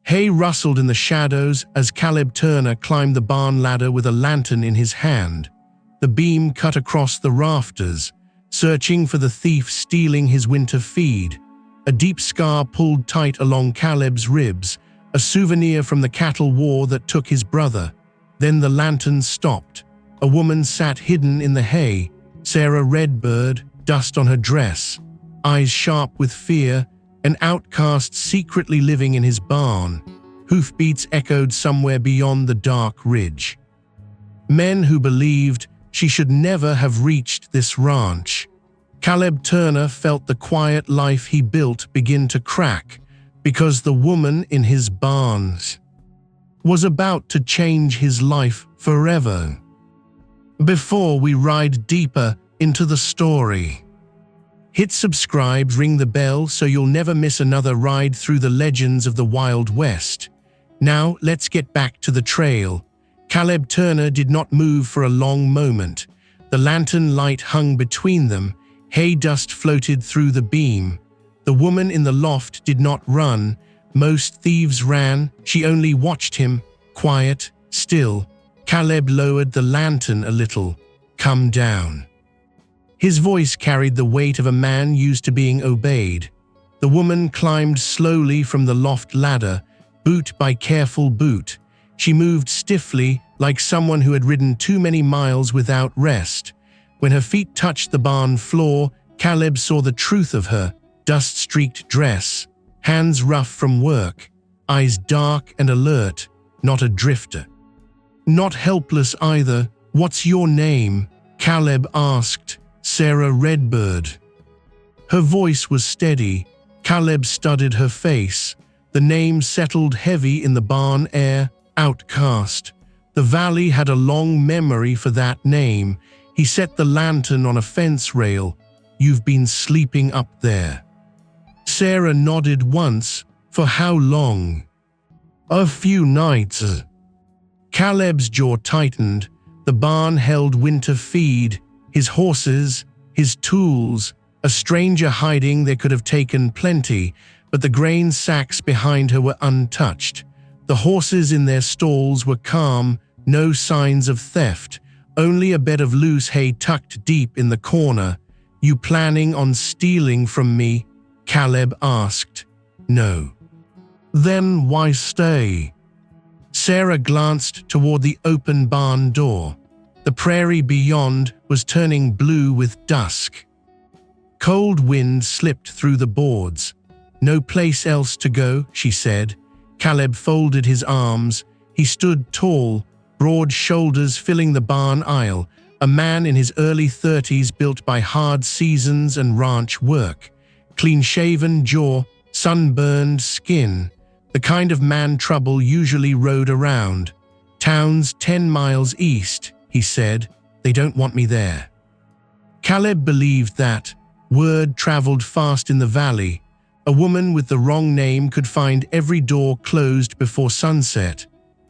Hay rustled in the shadows as Caleb Turner climbed the barn ladder with a lantern in his hand. The beam cut across the rafters, searching for the thief stealing his winter feed. A deep scar pulled tight along Caleb's ribs, a souvenir from the cattle war that took his brother. Then the lantern stopped. A woman sat hidden in the hay, Sarah Redbird, dust on her dress, eyes sharp with fear, an outcast secretly living in his barn. Hoofbeats echoed somewhere beyond the dark ridge. Men who believed she should never have reached this ranch. Caleb Turner felt the quiet life he built begin to crack because the woman in his barns was about to change his life forever. Before we ride deeper into the story, hit subscribe, ring the bell so you'll never miss another ride through the legends of the Wild West. Now let's get back to the trail. Caleb Turner did not move for a long moment. The lantern light hung between them. Hay dust floated through the beam. The woman in the loft did not run. Most thieves ran. She only watched him, quiet, still. Caleb lowered the lantern a little. "Come down." His voice carried the weight of a man used to being obeyed. The woman climbed slowly from the loft ladder, boot by careful boot. She moved stiffly, like someone who had ridden too many miles without rest. When her feet touched the barn floor, Caleb saw the truth of her dust-streaked dress, hands rough from work, eyes dark and alert, not a drifter. Not helpless either. "What's your name?" Caleb asked. "Sarah Redbird." Her voice was steady. Caleb studied her face. The name settled heavy in the barn air. Outcast. The valley had a long memory for that name. He set the lantern on a fence rail. "You've been sleeping up there." Sarah nodded once. "For how long?" "A few nights." Caleb's jaw tightened. The barn held winter feed, his horses, his tools. A stranger hiding there could have taken plenty, but the grain sacks behind her were untouched. The horses in their stalls were calm, no signs of theft, only a bed of loose hay tucked deep in the corner. "You planning on stealing from me?" Caleb asked. "No." "Then why stay?" Sarah glanced toward the open barn door. The prairie beyond was turning blue with dusk. Cold wind slipped through the boards. "No place else to go," she said. Caleb folded his arms. He stood tall, broad shoulders filling the barn aisle, a man in his early 30s built by hard seasons and ranch work. Clean-shaven jaw, sunburned skin, the kind of man trouble usually rode around. "Town's 10 miles east," he said. "They don't want me there." Caleb believed that. Word traveled fast in the valley. A woman with the wrong name could find every door closed before sunset.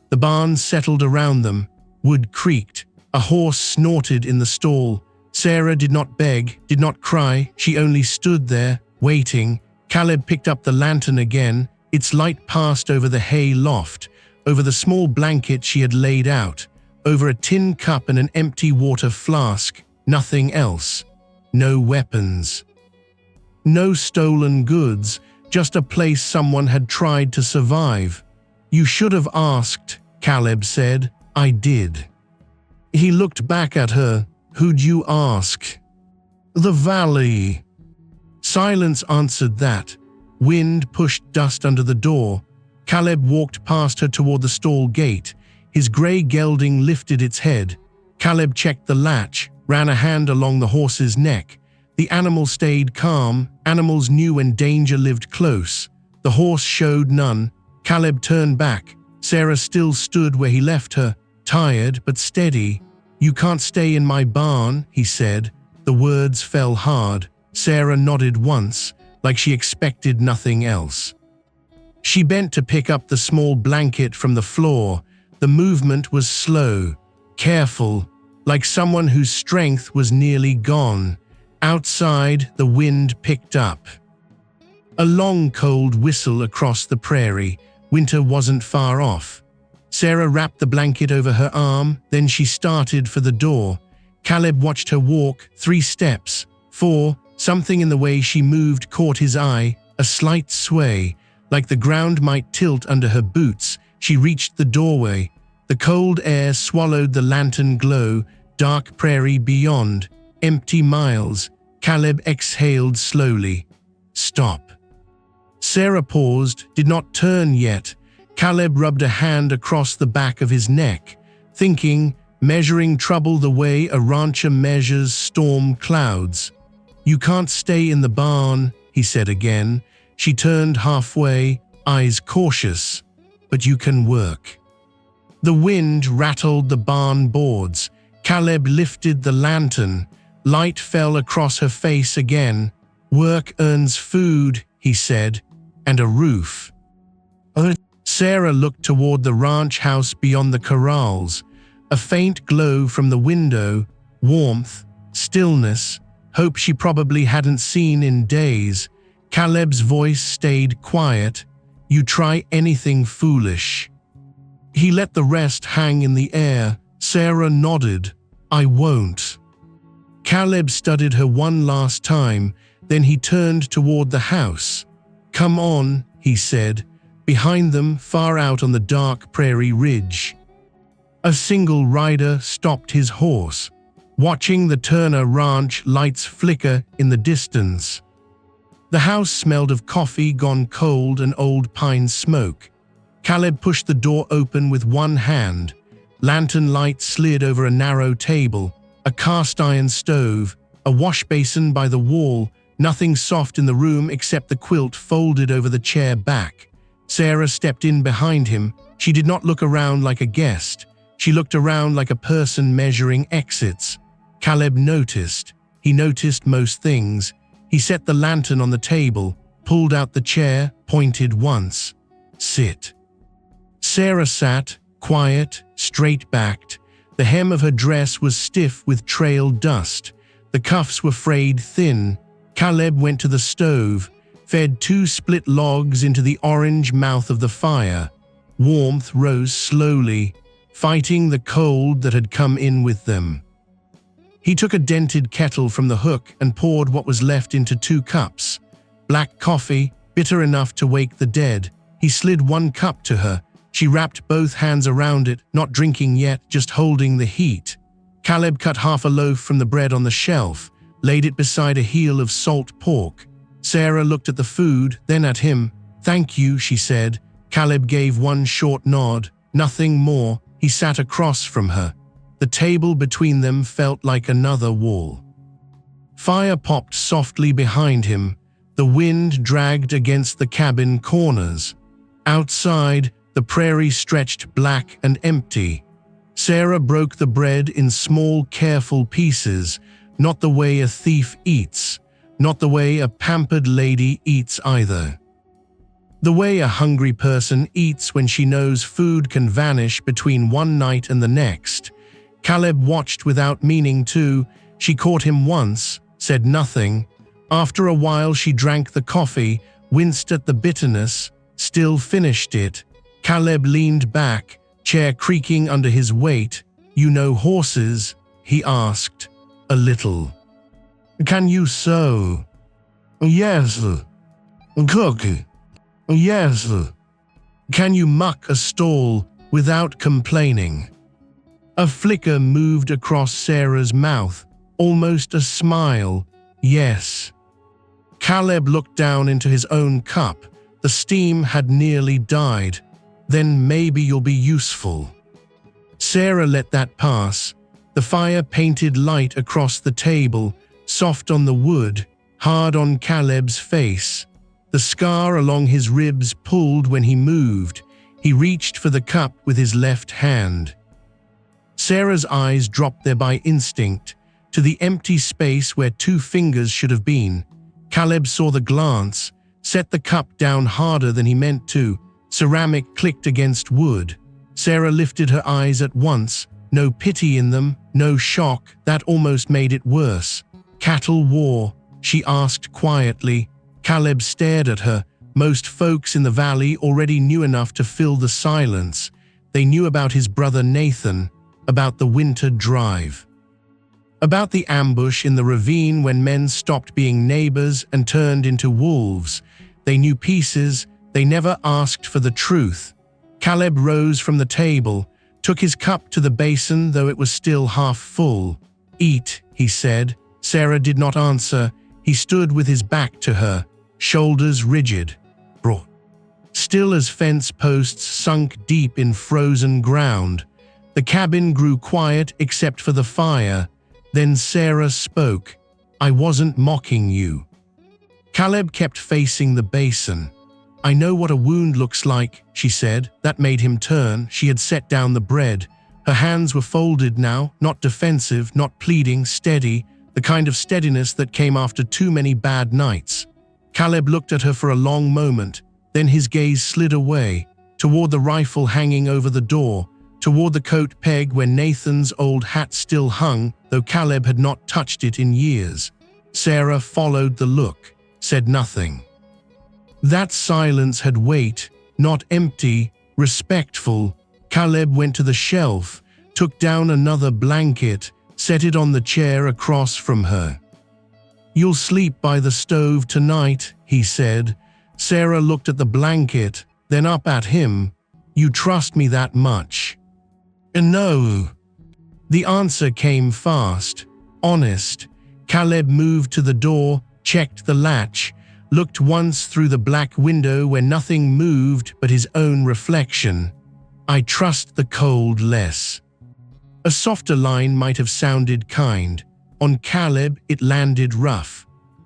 The barn settled around them. Wood creaked. A horse snorted in the stall. Sarah did not beg, did not cry. She only stood there, waiting. Caleb picked up the lantern again. Its light passed over the hay loft, over the small blanket she had laid out, over a tin cup and an empty water flask. Nothing else. No weapons. No stolen goods, just a place someone had tried to survive. "You should have asked," Caleb said. "I did." He looked back at her. "Who'd you ask?" "The valley." Silence answered that. Wind pushed dust under the door. Caleb walked past her toward the stall gate. His gray gelding lifted its head. Caleb checked the latch, ran a hand along the horse's neck. The animal stayed calm. Animals knew when danger lived close. The horse showed none. Caleb turned back. Sarah still stood where he left her, tired but steady. "You can't stay in my barn," he said. The words fell hard. Sarah nodded once, like she expected nothing else. She bent to pick up the small blanket from the floor. The movement was slow, careful, like someone whose strength was nearly gone. Outside, the wind picked up. A long, cold whistle across the prairie. Winter wasn't far off. Sarah wrapped the blanket over her arm, then she started for the door. Caleb watched her walk, 3 steps, 4. Something in the way she moved caught his eye, a slight sway, like the ground might tilt under her boots. She reached the doorway. The cold air swallowed the lantern glow, dark prairie beyond, empty miles. Caleb exhaled slowly. Stop. Sarah paused, did not turn yet. Caleb rubbed a hand across the back of his neck, thinking, measuring trouble the way a rancher measures storm clouds. You can't stay in the barn, he said again. She turned halfway, eyes cautious. But you can work. The wind rattled the barn boards. Caleb lifted the lantern. Light fell across her face again. Work earns food, he said, and a roof. Sarah looked toward the ranch house beyond the corrals. A faint glow from the window, warmth, stillness, hope she probably hadn't seen in days. Caleb's voice stayed quiet. You try anything foolish. He let the rest hang in the air. Sarah nodded. I won't. Caleb studied her one last time, then he turned toward the house. Come on, he said, behind them, far out on the dark prairie ridge. A single rider stopped his horse, watching the Turner Ranch lights flicker in the distance. The house smelled of coffee gone cold and old pine smoke. Caleb pushed the door open with one hand. Lantern light slid over a narrow table, a cast-iron stove, a wash basin by the wall, nothing soft in the room except the quilt folded over the chair back. Sarah stepped in behind him. She did not look around like a guest. She looked around like a person measuring exits. Caleb noticed. He noticed most things. He set the lantern on the table, pulled out the chair, pointed once. Sit. Sarah sat, quiet, straight-backed. The hem of her dress was stiff with trailed dust. The cuffs were frayed thin. Caleb went to the stove, fed 2 split logs into the orange mouth of the fire. Warmth rose slowly, fighting the cold that had come in with them. He took a dented kettle from the hook and poured what was left into 2 cups. Black coffee, bitter enough to wake the dead. He slid 1 cup to her. She wrapped both hands around it, not drinking yet, just holding the heat. Caleb cut half a loaf from the bread on the shelf, laid it beside a heel of salt pork. Sarah looked at the food, then at him. Thank you, she said. Caleb gave 1 short nod, nothing more. He sat across from her. The table between them felt like another wall. Fire popped softly behind him. The wind dragged against the cabin corners. Outside, the prairie stretched black and empty. Sarah broke the bread in small, careful pieces, not the way a thief eats, not the way a pampered lady eats either. The way a hungry person eats when she knows food can vanish between one night and the next. Caleb watched without meaning to. She caught him once, said nothing. After a while she drank the coffee, winced at the bitterness, still finished it. Caleb leaned back, chair creaking under his weight. You know horses? He asked. A little. Can you sew? Yes. Cook? Yes. Can you muck a stall without complaining? A flicker moved across Sarah's mouth, almost a smile. Yes. Caleb looked down into his own cup. The steam had nearly died. Then maybe you'll be useful. Sarah let that pass. The fire painted light across the table, soft on the wood, hard on Caleb's face. The scar along his ribs pulled when he moved. He reached for the cup with his left hand. Sarah's eyes dropped there by instinct, to the empty space where 2 fingers should have been. Caleb saw the glance, set the cup down harder than he meant to. Ceramic clicked against wood. Sarah lifted her eyes at once, no pity in them, no shock. That almost made it worse. Cattle war? She asked quietly. Caleb stared at her, Most folks in the valley already knew enough to fill the silence. They knew about his brother Nathan, about the winter drive, about the ambush in the ravine when men stopped being neighbors and turned into wolves. They knew pieces, they never asked for the truth. Caleb rose from the table, took his cup to the basin though it was still half full. "Eat," he said. Sarah did not answer. He stood with his back to her, shoulders rigid, broad, still as fence posts sunk deep in frozen ground. The cabin grew quiet except for the fire. Then Sarah spoke. "I wasn't mocking you." Caleb kept facing the basin. "I know what a wound looks like," she said. That made him turn. She had set down the bread. Her hands were folded now, not defensive, not pleading, steady, the kind of steadiness that came after too many bad nights. Caleb looked at her for a long moment, then his gaze slid away, toward the rifle hanging over the door, toward the coat peg where Nathan's old hat still hung, though Caleb had not touched it in years. Sarah followed the look, said nothing. That silence had weight, not empty, respectful. Caleb went to the shelf, took down another blanket, set it on the chair across from her. "You'll sleep by the stove tonight," he said. Sarah looked at the blanket, then up at him. "You trust me that much?" "No." The answer came fast, honest. Caleb moved to the door, checked the latch, looked once through the black window where nothing moved but his own reflection. "I trust the cold less." A softer line might have sounded kind. On Caleb, it landed rough.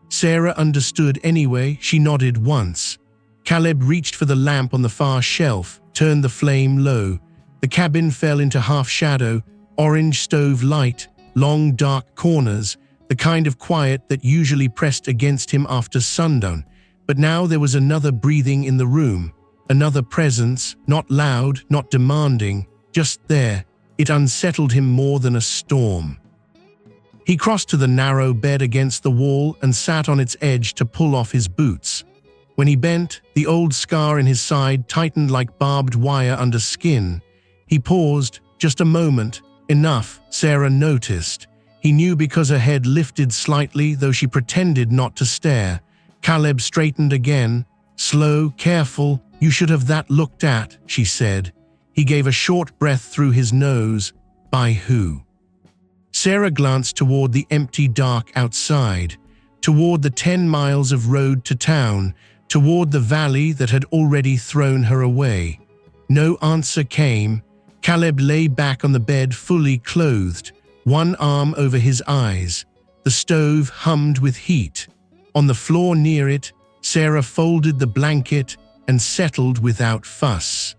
Sarah understood anyway. She nodded once. Caleb reached for the lamp on the far shelf, turned the flame low. The cabin fell into half shadow, orange stove light, long dark corners, the kind of quiet that usually pressed against him after sundown. But now there was another breathing in the room, another presence, not loud, not demanding, just there. It unsettled him more than a storm. He crossed to the narrow bed against the wall and sat on its edge to pull off his boots. When he bent, the old scar in his side tightened like barbed wire under skin. He paused, just a moment. Enough, Sarah noticed. He knew because her head lifted slightly, though she pretended not to stare. Caleb straightened again. "Slow, careful, you should have that looked at," she said. He gave a short breath through his nose. "By who?" Sarah glanced toward the empty dark outside, toward the 10 miles of road to town, toward the valley that had already thrown her away. No answer came. Caleb lay back on the bed fully clothed, one arm over his eyes. The stove hummed with heat. On the floor near it, Sarah folded the blanket and settled without fuss.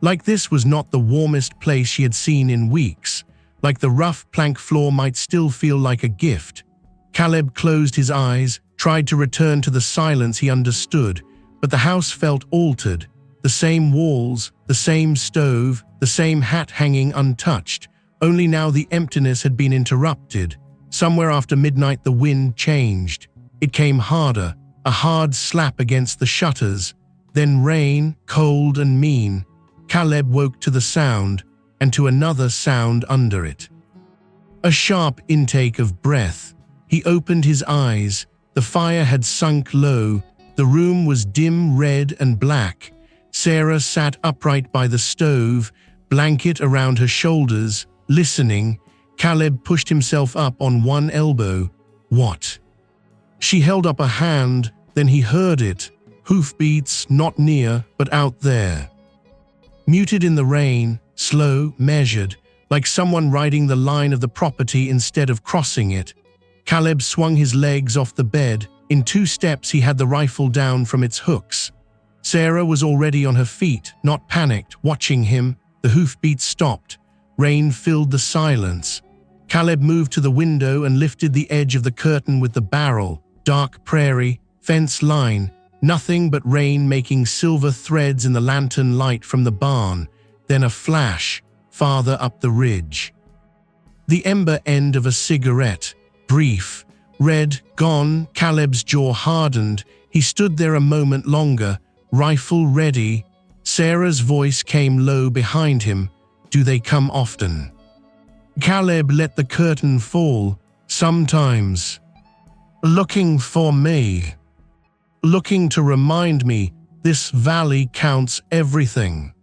Like this was not the warmest place she had seen in weeks. Like the rough plank floor might still feel like a gift. Caleb closed his eyes, tried to return to the silence he understood, but the house felt altered. The same walls, the same stove, the same hat hanging untouched. Only now the emptiness had been interrupted. Somewhere after midnight the wind changed. It came harder, a hard slap against the shutters. Then rain, cold and mean. Caleb woke to the sound, and to another sound under it. A sharp intake of breath. He opened his eyes. The fire had sunk low. The room was dim red and black. Sarah sat upright by the stove, blanket around her shoulders, listening. Caleb pushed himself up on one elbow. "What?" She held up a hand, then he heard it. Hoofbeats, not near, but out there. Muted in the rain, slow, measured, like someone riding the line of the property instead of crossing it. Caleb swung his legs off the bed. In 2 steps he had the rifle down from its hooks. Sarah was already on her feet, not panicked, watching him. The hoofbeats stopped. Rain filled the silence. Caleb moved to the window and lifted the edge of the curtain with the barrel. Dark prairie, fence line, nothing but rain making silver threads in the lantern light from the barn. Then a flash, farther up the ridge. The ember end of a cigarette, brief, red, gone. Caleb's jaw hardened. He stood there a moment longer, rifle ready. Sarah's voice came low behind him. Do they come often? Caleb let the curtain fall. Sometimes. Looking for me. Looking to remind me this valley counts everything.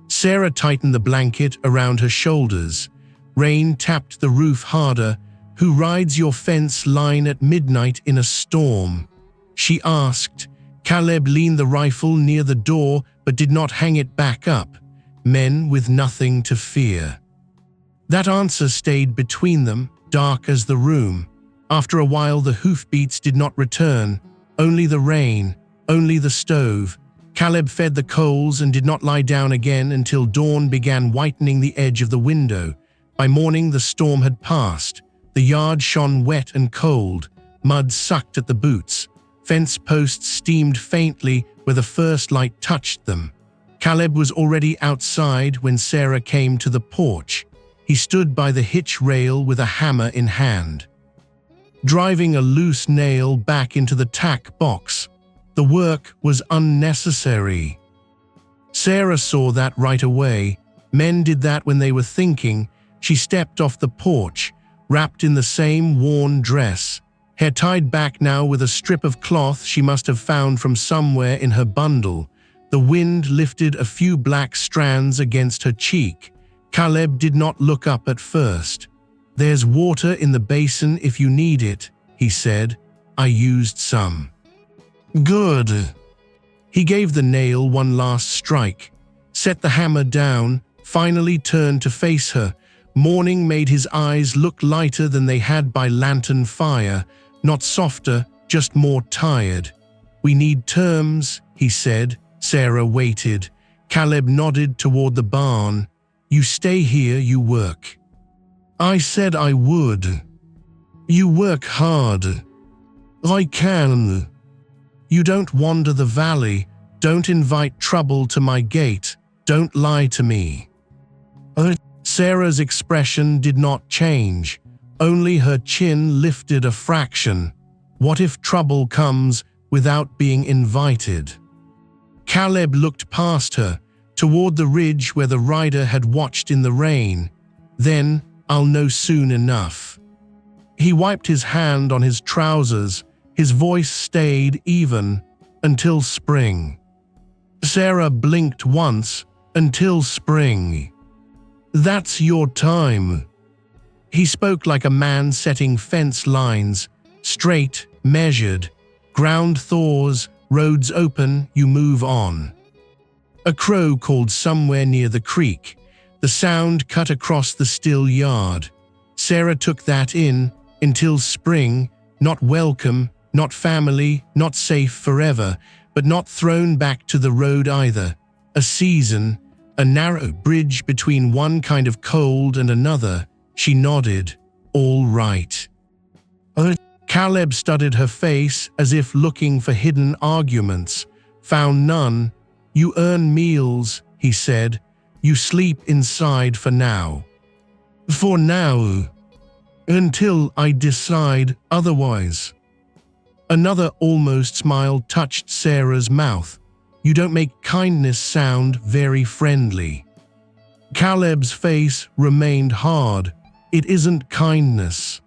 Sarah tightened the blanket around her shoulders. Rain tapped the roof harder. Who rides your fence line at midnight in a storm? She asked. Caleb leaned the rifle near the door but did not hang it back up. Men with nothing to fear. That answer stayed between them, dark as the room. After a while the hoofbeats did not return. Only the rain, only the stove. Caleb fed the coals and did not lie down again until dawn began whitening the edge of the window. By morning the storm had passed. The yard shone wet and cold. Mud sucked at the boots. Fence posts steamed faintly where the first light touched them. Caleb was already outside when Sarah came to the porch. He stood by the hitch rail with a hammer in hand, driving a loose nail back into the tack box. The work was unnecessary. Sarah saw that right away. Men did that when they were thinking. She stepped off the porch, wrapped in the same worn dress, hair tied back now with a strip of cloth she must have found from somewhere in her bundle. The wind lifted a few black strands against her cheek. Caleb did not look up at first. There's water in the basin if you need it, he said. I used some. Good. He gave the nail one last strike, set the hammer down, finally turned to face her. Morning made his eyes look lighter than they had by lantern fire, not softer, just more tired. We need terms, he said. Sarah waited. Caleb nodded toward the barn. You stay here, you work. I said I would. You work hard. I can. You don't wander the valley. Don't invite trouble to my gate. Don't lie to me. Sarah's expression did not change. Only her chin lifted a fraction. What if trouble comes without being invited? Caleb looked past her, toward the ridge where the rider had watched in the rain. Then, I'll know soon enough. He wiped his hand on his trousers. His voice stayed even. Until spring. Sarah blinked once. Until spring. That's your time. He spoke like a man setting fence lines. Straight, measured. Ground thaws, roads open, you move on. A crow called somewhere near the creek. The sound cut across the still yard. Sarah took that in. Until spring. Not welcome, not family, not safe forever, but not thrown back to the road either. A season, a narrow bridge between one kind of cold and another. She nodded. All right. Caleb studied her face as if looking for hidden arguments. Found none. You earn meals, he said. You sleep inside for now. For now. Until I decide otherwise. Another almost smile touched Sarah's mouth. You don't make kindness sound very friendly. Caleb's face remained hard. It isn't kindness.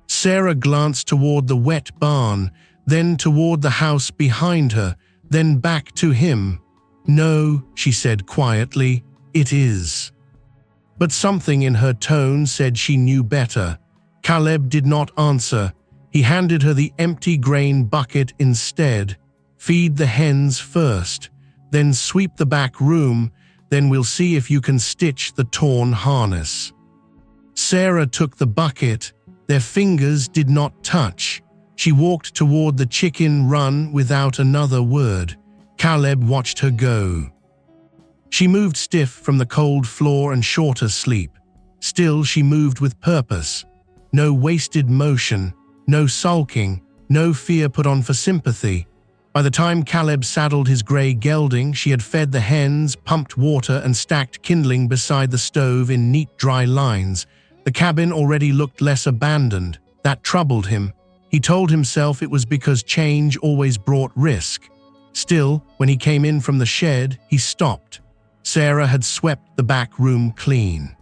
Sarah glanced toward the wet barn, then toward the house behind her, then back to him. No, she said quietly, it is. But something in her tone said she knew better. Caleb did not answer. He handed her the empty grain bucket instead. Feed the hens first, then sweep the back room, then we'll see if you can stitch the torn harness. Sarah took the bucket. Their fingers did not touch. She walked toward the chicken run without another word. Caleb watched her go. She moved stiff from the cold floor and shorter sleep. Still she moved with purpose. No wasted motion, no sulking, no fear put on for sympathy. By the time Caleb saddled his grey gelding, she had fed the hens, pumped water and stacked kindling beside the stove in neat dry lines. The cabin already looked less abandoned. That troubled him. He told himself it was because change always brought risk. Still, when he came in from the shed, he stopped. Sarah had swept the back room clean.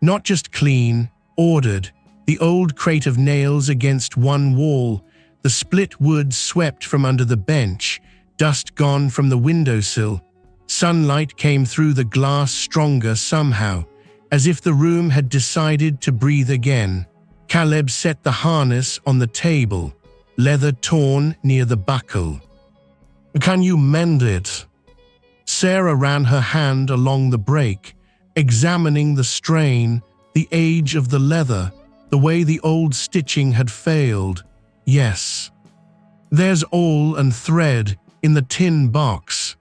Not just clean, ordered. The old crate of nails against one wall, the split wood swept from under the bench, dust gone from the windowsill. Sunlight came through the glass stronger somehow, as if the room had decided to breathe again. Caleb set the harness on the table, leather torn near the buckle. "Can you mend it?" Sarah ran her hand along the break, examining the strain, the age of the leather, the way the old stitching had failed. "Yes. There's awl and thread in the tin box."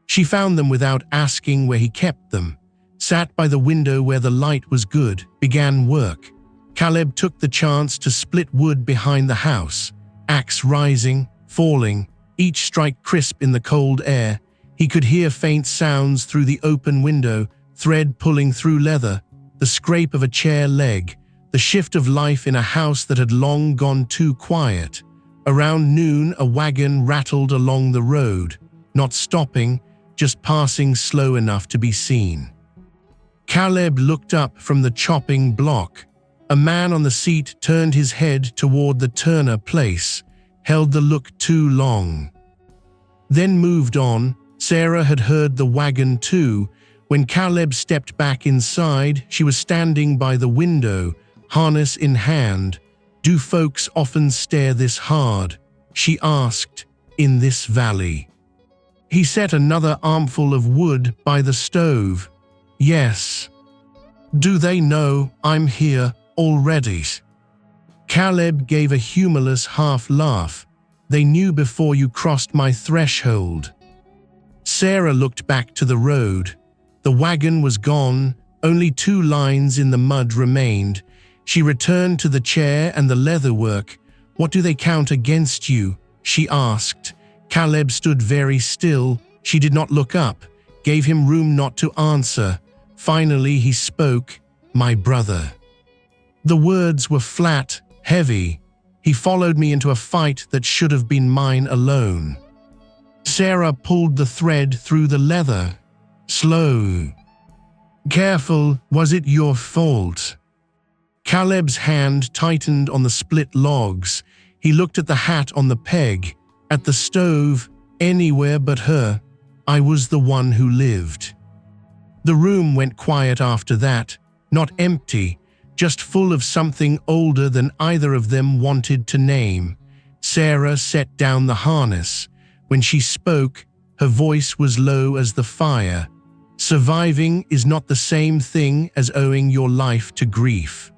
She found them without asking where he kept them, sat by the window where the light was good, began work. Caleb took the chance to split wood behind the house, axe rising, falling, each strike crisp in the cold air. He could hear faint sounds through the open window, thread pulling through leather, the scrape of a chair leg, the shift of life in a house that had long gone too quiet. Around noon, a wagon rattled along the road, not stopping, just passing slow enough to be seen. Caleb looked up from the chopping block. A man on the seat turned his head toward the Turner place, held the look too long. Then moved on. Sarah had heard the wagon too. When Caleb stepped back inside, she was standing by the window, harness in hand. "Do folks often stare this hard?" she asked, "in this valley?" He set another armful of wood by the stove. "Yes." "Do they know I'm here already?" Caleb gave a humorless half laugh. "They knew before you crossed my threshold." Sarah looked back to the road. The wagon was gone, only 2 lines in the mud remained. She returned to the chair and the leatherwork. "What do they count against you?" she asked. Caleb stood very still. She did not look up, gave him room not to answer. Finally he spoke, "My brother." The words were flat, heavy. "He followed me into a fight that should have been mine alone." Sarah pulled the thread through the leather. "Slow. Careful, was it your fault?" Caleb's hand tightened on the split logs. He looked at the hat on the peg, at the stove, anywhere but her. "I was the one who lived." The room went quiet after that, not empty, just full of something older than either of them wanted to name. Sarah set down the harness. When she spoke, her voice was low as the fire. "Surviving is not the same thing as owing your life to grief."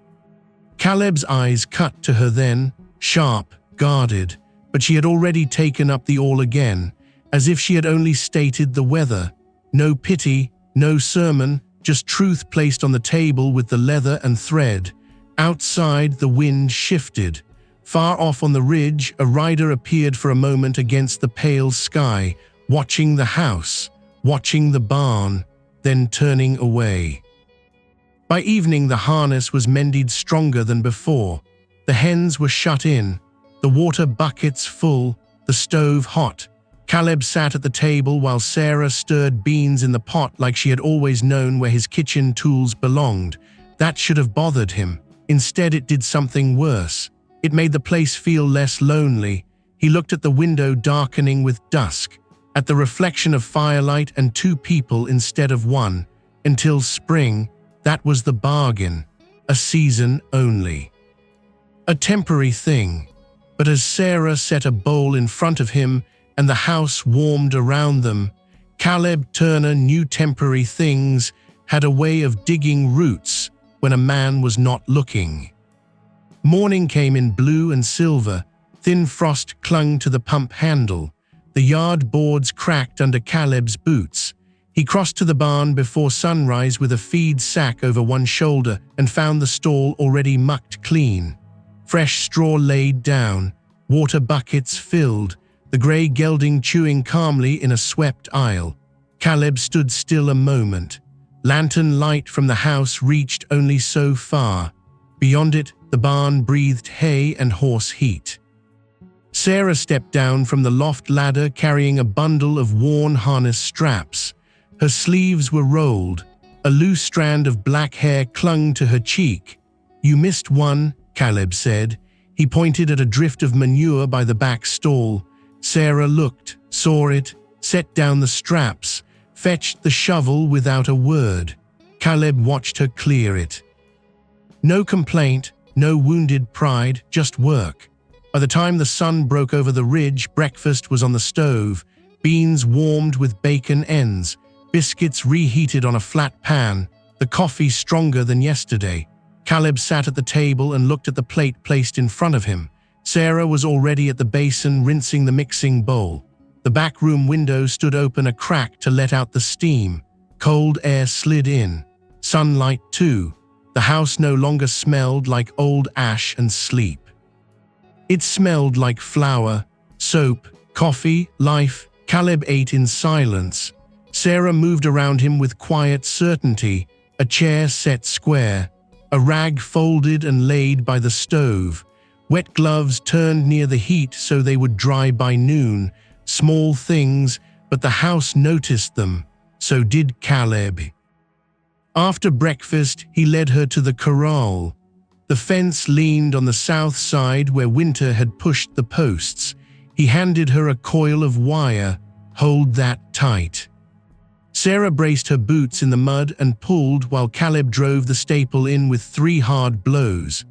Caleb's eyes cut to her then, sharp, guarded, but she had already taken up the awl again, as if she had only stated the weather. No pity, no sermon, just truth placed on the table with the leather and thread. Outside, the wind shifted. Far off on the ridge, a rider appeared for a moment against the pale sky, watching the house, watching the barn, then turning away. By evening, the harness was mended stronger than before. The hens were shut in, the water buckets full, the stove hot. Caleb sat at the table while Sarah stirred beans in the pot like she had always known where his kitchen tools belonged. That should have bothered him. Instead, it did something worse. It made the place feel less lonely. He looked at the window darkening with dusk, at the reflection of firelight and 2 people instead of 1. Until spring, that was the bargain. A season only. A temporary thing. But as Sarah set a bowl in front of him and the house warmed around them, Caleb Turner knew temporary things had a way of digging roots when a man was not looking. Morning came in blue and silver. Thin frost clung to the pump handle. The yard boards cracked under Caleb's boots. He crossed to the barn before sunrise with a feed sack over one shoulder and found the stall already mucked clean. Fresh straw laid down, water buckets filled, the grey gelding chewing calmly in a swept aisle. Caleb stood still a moment. Lantern light from the house reached only so far. Beyond it, the barn breathed hay and horse heat. Sarah stepped down from the loft ladder carrying a bundle of worn harness straps. Her sleeves were rolled. A loose strand of black hair clung to her cheek. "You missed one," Caleb said. He pointed at a drift of manure by the back stall. Sarah looked, saw it, set down the straps, fetched the shovel without a word. Caleb watched her clear it. No complaint, no wounded pride, just work. By the time the sun broke over the ridge, breakfast was on the stove, beans warmed with bacon ends, biscuits reheated on a flat pan, the coffee stronger than yesterday. Caleb sat at the table and looked at the plate placed in front of him. Sarah was already at the basin rinsing the mixing bowl. The back room window stood open a crack to let out the steam. Cold air slid in. Sunlight too. The house no longer smelled like old ash and sleep. It smelled like flour, soap, coffee, life. Caleb ate in silence. Sarah moved around him with quiet certainty, a chair set square, a rag folded and laid by the stove, wet gloves turned near the heat so they would dry by noon. Small things, but the house noticed them. So did Caleb. After breakfast, he led her to the corral. The fence leaned on the south side where winter had pushed the posts. He handed her a coil of wire. "Hold that tight." Sarah braced her boots in the mud and pulled while Caleb drove the staple in with 3 hard blows.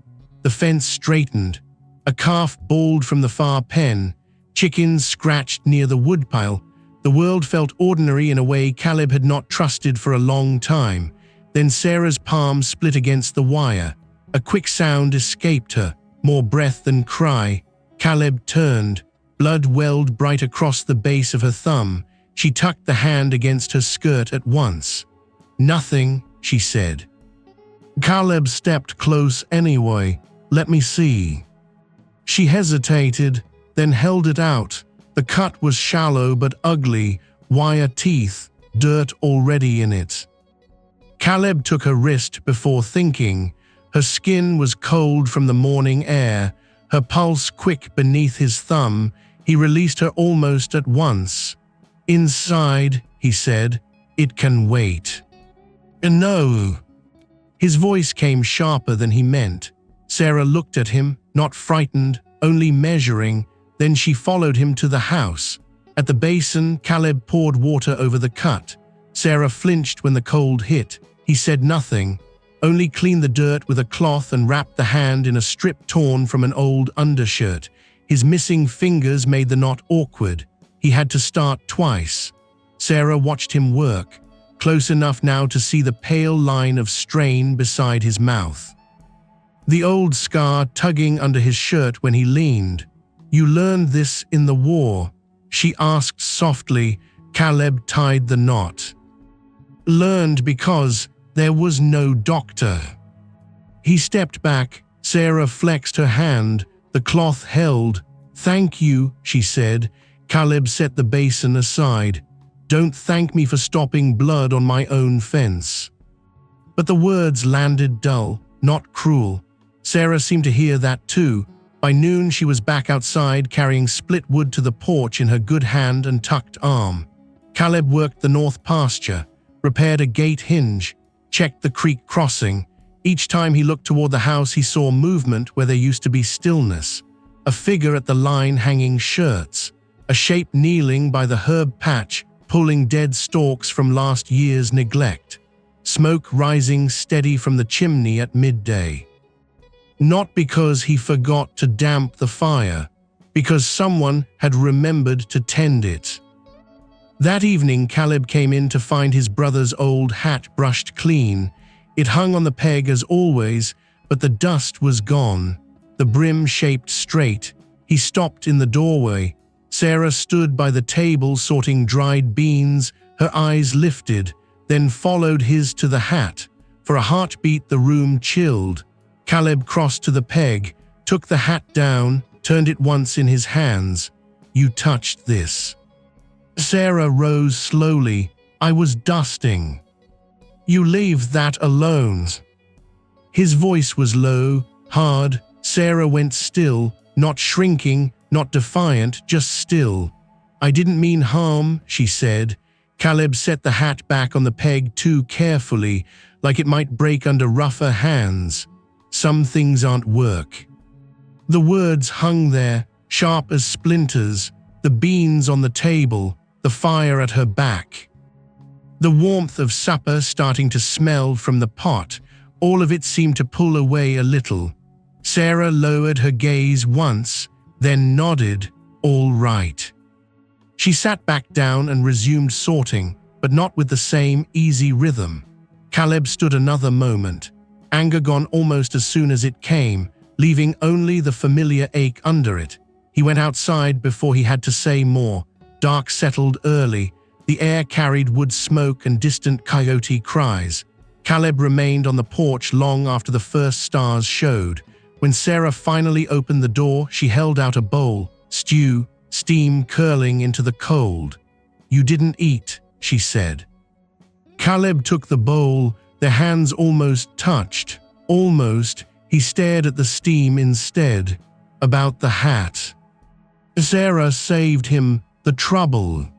The fence straightened. A calf bawled from the far pen. Chickens scratched near the woodpile. The world felt ordinary in a way Caleb had not trusted for a long time. Then Sarah's palm split against the wire. A quick sound escaped her, more breath than cry. Caleb turned. Blood welled bright across the base of her thumb. She tucked the hand against her skirt at once. "Nothing," she said. Caleb stepped close anyway. "Let me see." She hesitated, then held it out. The cut was shallow but ugly, wire teeth, dirt already in it. Caleb took her wrist before thinking. Her skin was cold from the morning air, her pulse quick beneath his thumb. He released her almost at once. "Inside," he said, "it can wait." "No." His voice came sharper than he meant. Sarah looked at him, not frightened, only measuring. Then she followed him to the house. At the basin, Caleb poured water over the cut. Sarah flinched when the cold hit. He said nothing, only cleaned the dirt with a cloth and wrapped the hand in a strip torn from an old undershirt. His missing fingers made the knot awkward. He had to start twice. Sarah watched him work, close enough now to see the pale line of strain beside his mouth. The old scar tugging under his shirt when he leaned. "You learned this in the war?" she asked softly. Caleb tied the knot. "Learned because there was no doctor." He stepped back. Sarah flexed her hand. The cloth held. "Thank you," she said. Caleb set the basin aside. "Don't thank me for stopping blood on my own fence." But the words landed dull, not cruel. Sarah seemed to hear that too. By noon she was back outside carrying split wood to the porch in her good hand and tucked arm. Caleb worked the north pasture, repaired a gate hinge, checked the creek crossing. Each time he looked toward the house he saw movement where there used to be stillness. A figure at the line hanging shirts. A shape kneeling by the herb patch, pulling dead stalks from last year's neglect. Smoke rising steady from the chimney at midday. Not because he forgot to damp the fire, because someone had remembered to tend it. That evening Caleb came in to find his brother's old hat brushed clean. It hung on the peg as always, but the dust was gone, the brim shaped straight. He stopped in the doorway. Sarah stood by the table sorting dried beans, her eyes lifted, then followed his to the hat. For a heartbeat the room chilled. Caleb crossed to the peg, took the hat down, turned it once in his hands. "You touched this." Sarah rose slowly. "I was dusting." "You leave that alone." His voice was low, hard. Sarah went still, not shrinking, not defiant, just still. "I didn't mean harm," she said. Caleb set the hat back on the peg too carefully, like it might break under rougher hands. "Some things aren't work." The words hung there, sharp as splinters, the beans on the table, the fire at her back. The warmth of supper starting to smell from the pot, all of it seemed to pull away a little. Sarah lowered her gaze once, then nodded, "All right." She sat back down and resumed sorting, but not with the same easy rhythm. Caleb stood another moment, anger gone almost as soon as it came, leaving only the familiar ache under it. He went outside before he had to say more. Dark settled early. The air carried wood smoke and distant coyote cries. Caleb remained on the porch long after the first stars showed. When Sarah finally opened the door, she held out a bowl, stew, steam curling into the cold. "You didn't eat," she said. Caleb took the bowl, their hands almost touched. Almost, he stared at the steam instead. About the hat. Sarah saved him the trouble.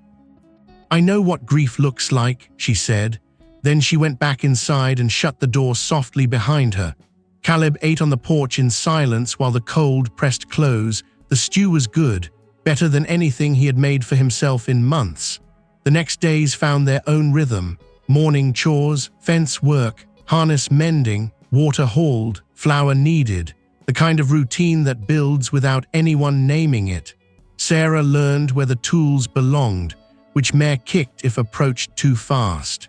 "I know what grief looks like," she said. Then she went back inside and shut the door softly behind her. Caleb ate on the porch in silence while the cold pressed close. The stew was good, better than anything he had made for himself in months. The next days found their own rhythm. Morning chores, fence work, harness mending, water hauled, flour needed. The kind of routine that builds without anyone naming it. Sarah learned where the tools belonged, which mare kicked if approached too fast.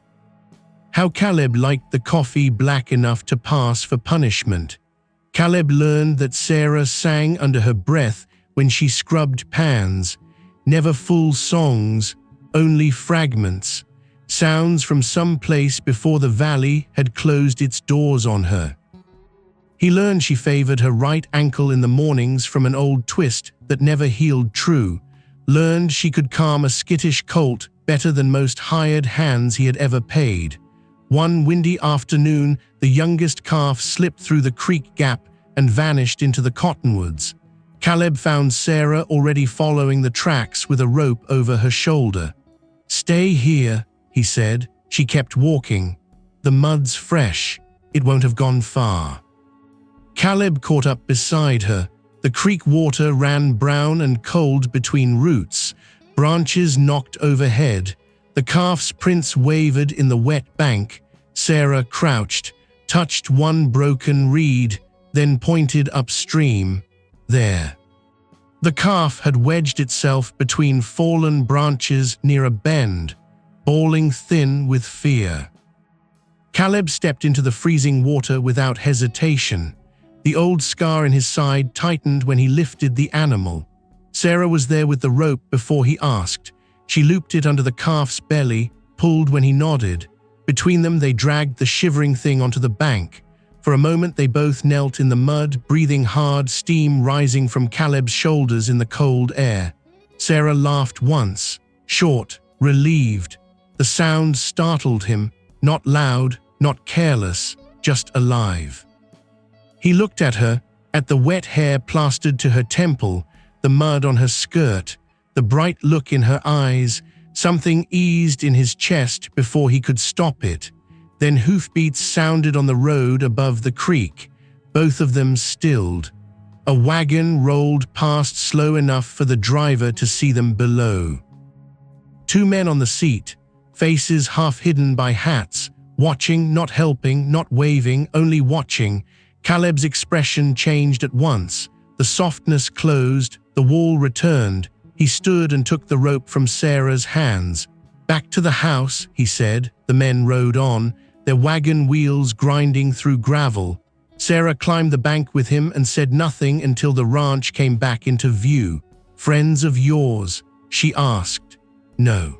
How Caleb liked the coffee black enough to pass for punishment. Caleb learned that Sarah sang under her breath when she scrubbed pans. Never full songs, only fragments. Sounds from some place before the valley had closed its doors on her. He learned she favored her right ankle in the mornings from an old twist that never healed true. Learned she could calm a skittish colt better than most hired hands he had ever paid. One windy afternoon, the youngest calf slipped through the creek gap and vanished into the cottonwoods. Caleb found Sarah already following the tracks with a rope over her shoulder. "Stay here," he said. She kept walking. "The mud's fresh. It won't have gone far." Caleb caught up beside her. The creek water ran brown and cold between roots. Branches knocked overhead. The calf's prints wavered in the wet bank. Sarah crouched, touched one broken reed, then pointed upstream. There. The calf had wedged itself between fallen branches near a bend, bawling thin with fear. Caleb stepped into the freezing water without hesitation. The old scar in his side tightened when he lifted the animal. Sarah was there with the rope before he asked. She looped it under the calf's belly, pulled when he nodded. Between them they dragged the shivering thing onto the bank. For a moment they both knelt in the mud, breathing hard, steam rising from Caleb's shoulders in the cold air. Sarah laughed once, short, relieved. The sound startled him, not loud, not careless, just alive. He looked at her, at the wet hair plastered to her temple, the mud on her skirt, the bright look in her eyes. Something eased in his chest before he could stop it. Then hoofbeats sounded on the road above the creek. Both of them stilled. A wagon rolled past slow enough for the driver to see them below. Two men on the seat, faces half hidden by hats, watching, not helping, not waving, only watching. Caleb's expression changed at once. The softness closed, the wall returned. He stood and took the rope from Sarah's hands. "Back to the house," he said. The men rode on, their wagon wheels grinding through gravel. Sarah climbed the bank with him and said nothing until the ranch came back into view. "Friends of yours?" she asked. "No."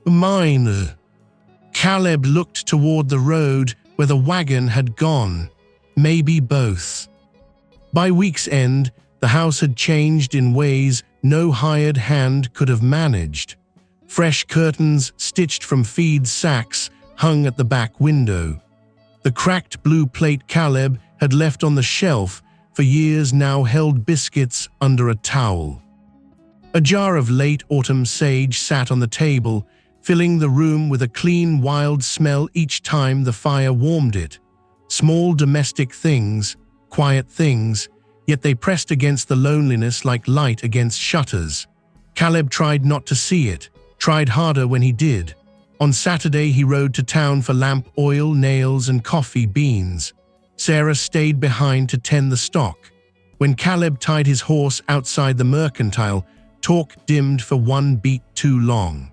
"Mine." Caleb looked toward the road where the wagon had gone. Maybe both. By week's end, the house had changed in ways no hired hand could have managed. Fresh curtains, stitched from feed sacks, hung at the back window. The cracked blue plate Caleb had left on the shelf for years now held biscuits under a towel. A jar of late autumn sage sat on the table, filling the room with a clean, wild smell each time the fire warmed it. Small domestic things, quiet things, yet they pressed against the loneliness like light against shutters. Caleb tried not to see it, tried harder when he did. On Saturday he rode to town for lamp oil, nails and coffee beans. Sarah stayed behind to tend the stock. When Caleb tied his horse outside the mercantile, talk dimmed for one beat too long.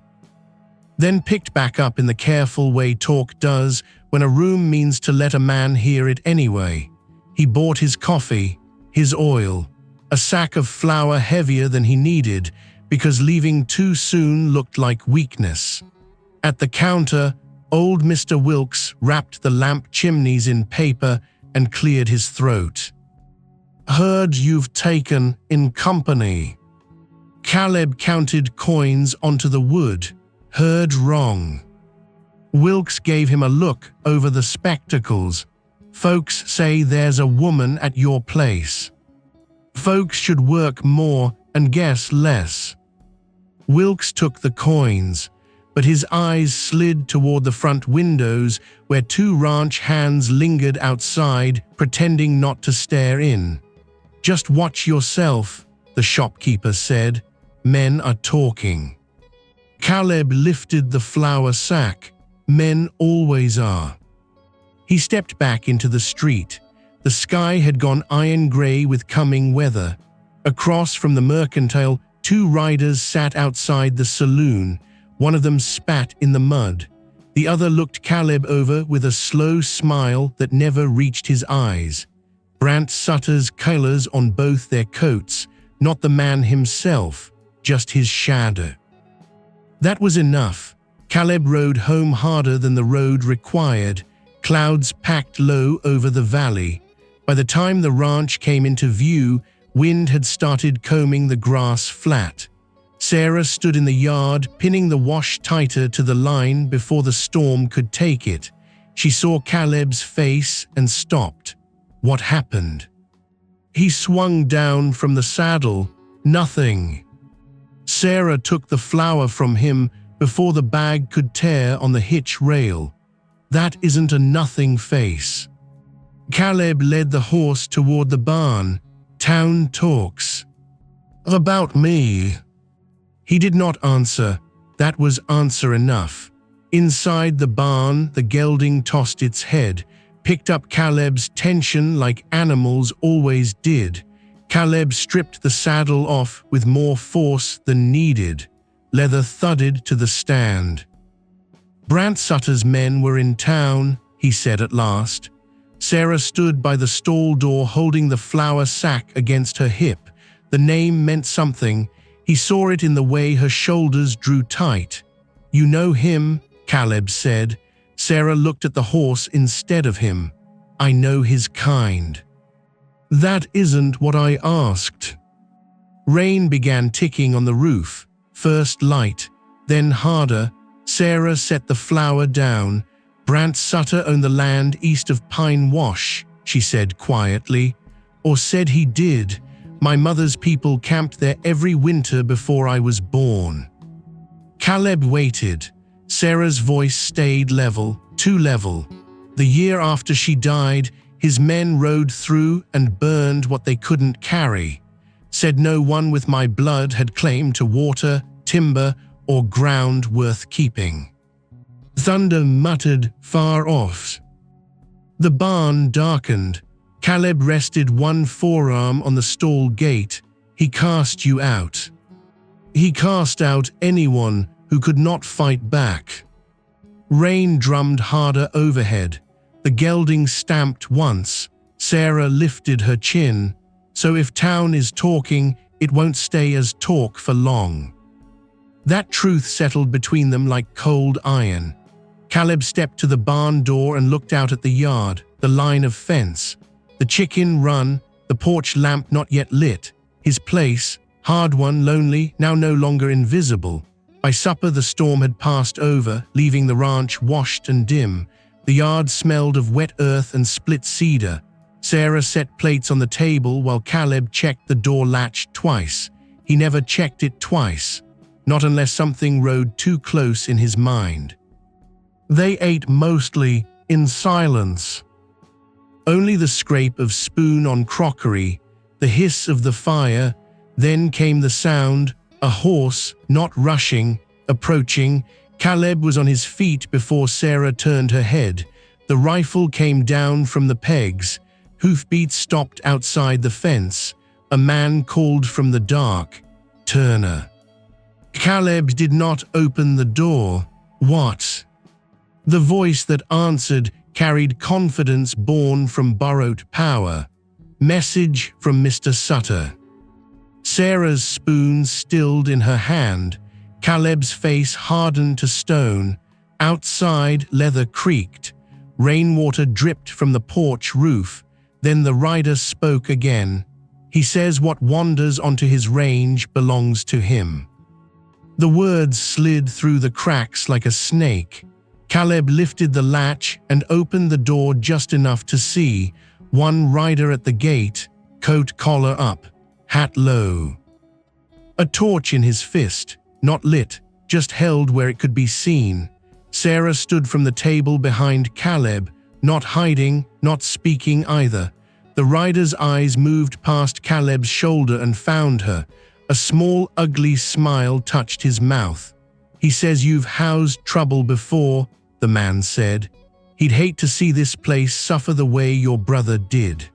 Then picked back up in the careful way talk does when a room means to let a man hear it anyway. He bought his coffee, his oil, a sack of flour heavier than he needed because leaving too soon looked like weakness. At the counter, old Mr. Wilkes wrapped the lamp chimneys in paper and cleared his throat. "Heard you've taken in company." Caleb counted coins onto the wood. "Heard wrong." Wilkes gave him a look over the spectacles. "Folks say there's a woman at your place. Folks should work more and guess less." Wilkes took the coins, but his eyes slid toward the front windows where two ranch hands lingered outside, pretending not to stare in. "Just watch yourself," the shopkeeper said. "Men are talking." Caleb lifted the flour sack. Men always are. He stepped back into the street. The sky had gone iron gray with coming weather. Across from the mercantile, two riders sat outside the saloon. One of them spat in the mud. The other looked Caleb over with a slow smile that never reached his eyes. Brant Sutter's colors on both their coats, not the man himself, just his shadow. That was enough. Caleb rode home harder than the road required. Clouds packed low over the valley. By the time the ranch came into view, wind had started combing the grass flat. Sarah stood in the yard, pinning the wash tighter to the line before the storm could take it. She saw Caleb's face and stopped. What happened? He swung down from the saddle. Nothing. Sarah took the flour from him before the bag could tear on the hitch rail. That isn't a nothing face. Caleb led the horse toward the barn. "Town talks." "About me." He did not answer. That was answer enough. Inside the barn, the gelding tossed its head, picked up Caleb's tension like animals always did. Caleb stripped the saddle off with more force than needed. Leather thudded to the stand. "Brant Sutter's men were in town," he said at last. Sarah stood by the stall door holding the flour sack against her hip. The name meant something. He saw it in the way her shoulders drew tight. "You know him," Caleb said. Sarah looked at the horse instead of him. "I know his kind." "That isn't what I asked." Rain began ticking on the roof, first light, then harder. Sarah set the flour down. "Brant Sutter owned the land east of Pine Wash," she said quietly. "Or said he did. My mother's people camped there every winter before I was born." Caleb waited. Sarah's voice stayed level, too level. "The year after she died, his men rode through and burned what they couldn't carry. Said no one with my blood had claim to water, timber, or ground worth keeping." Thunder muttered far off. The barn darkened. Caleb rested one forearm on the stall gate. "He cast you out. He cast out anyone who could not fight back." Rain drummed harder overhead. The gelding stamped once. Sarah lifted her chin. "So if town is talking, it won't stay as talk for long." That truth settled between them like cold iron. Caleb stepped to the barn door and looked out at the yard, the line of fence, the chicken run, the porch lamp not yet lit, his place, hard won, lonely, now no longer invisible. By supper the storm had passed over, leaving the ranch washed and dim. The yard smelled of wet earth and split cedar. Sarah set plates on the table while Caleb checked the door latch twice. He never checked it twice, not unless something rode too close in his mind. They ate mostly in silence. Only the scrape of spoon on crockery, the hiss of the fire, then came the sound, a horse, not rushing, approaching. Caleb was on his feet before Sarah turned her head. The rifle came down from the pegs. Hoofbeats stopped outside the fence. A man called from the dark, "Turner." Caleb did not open the door. What? The voice that answered carried confidence born from borrowed power. Message from Mr. Sutter. Sarah's spoon stilled in her hand. Caleb's face hardened to stone. Outside, leather creaked. Rainwater dripped from the porch roof. Then the rider spoke again. He says what wanders onto his range belongs to him. The words slid through the cracks like a snake. Caleb lifted the latch and opened the door just enough to see one rider at the gate, coat collar up, hat low. A torch in his fist, not lit, just held where it could be seen. Sarah stood from the table behind Caleb, not hiding, not speaking either. The rider's eyes moved past Caleb's shoulder and found her. A small, ugly smile touched his mouth. "He says you've housed trouble before," the man said. "He'd hate to see this place suffer the way your brother did."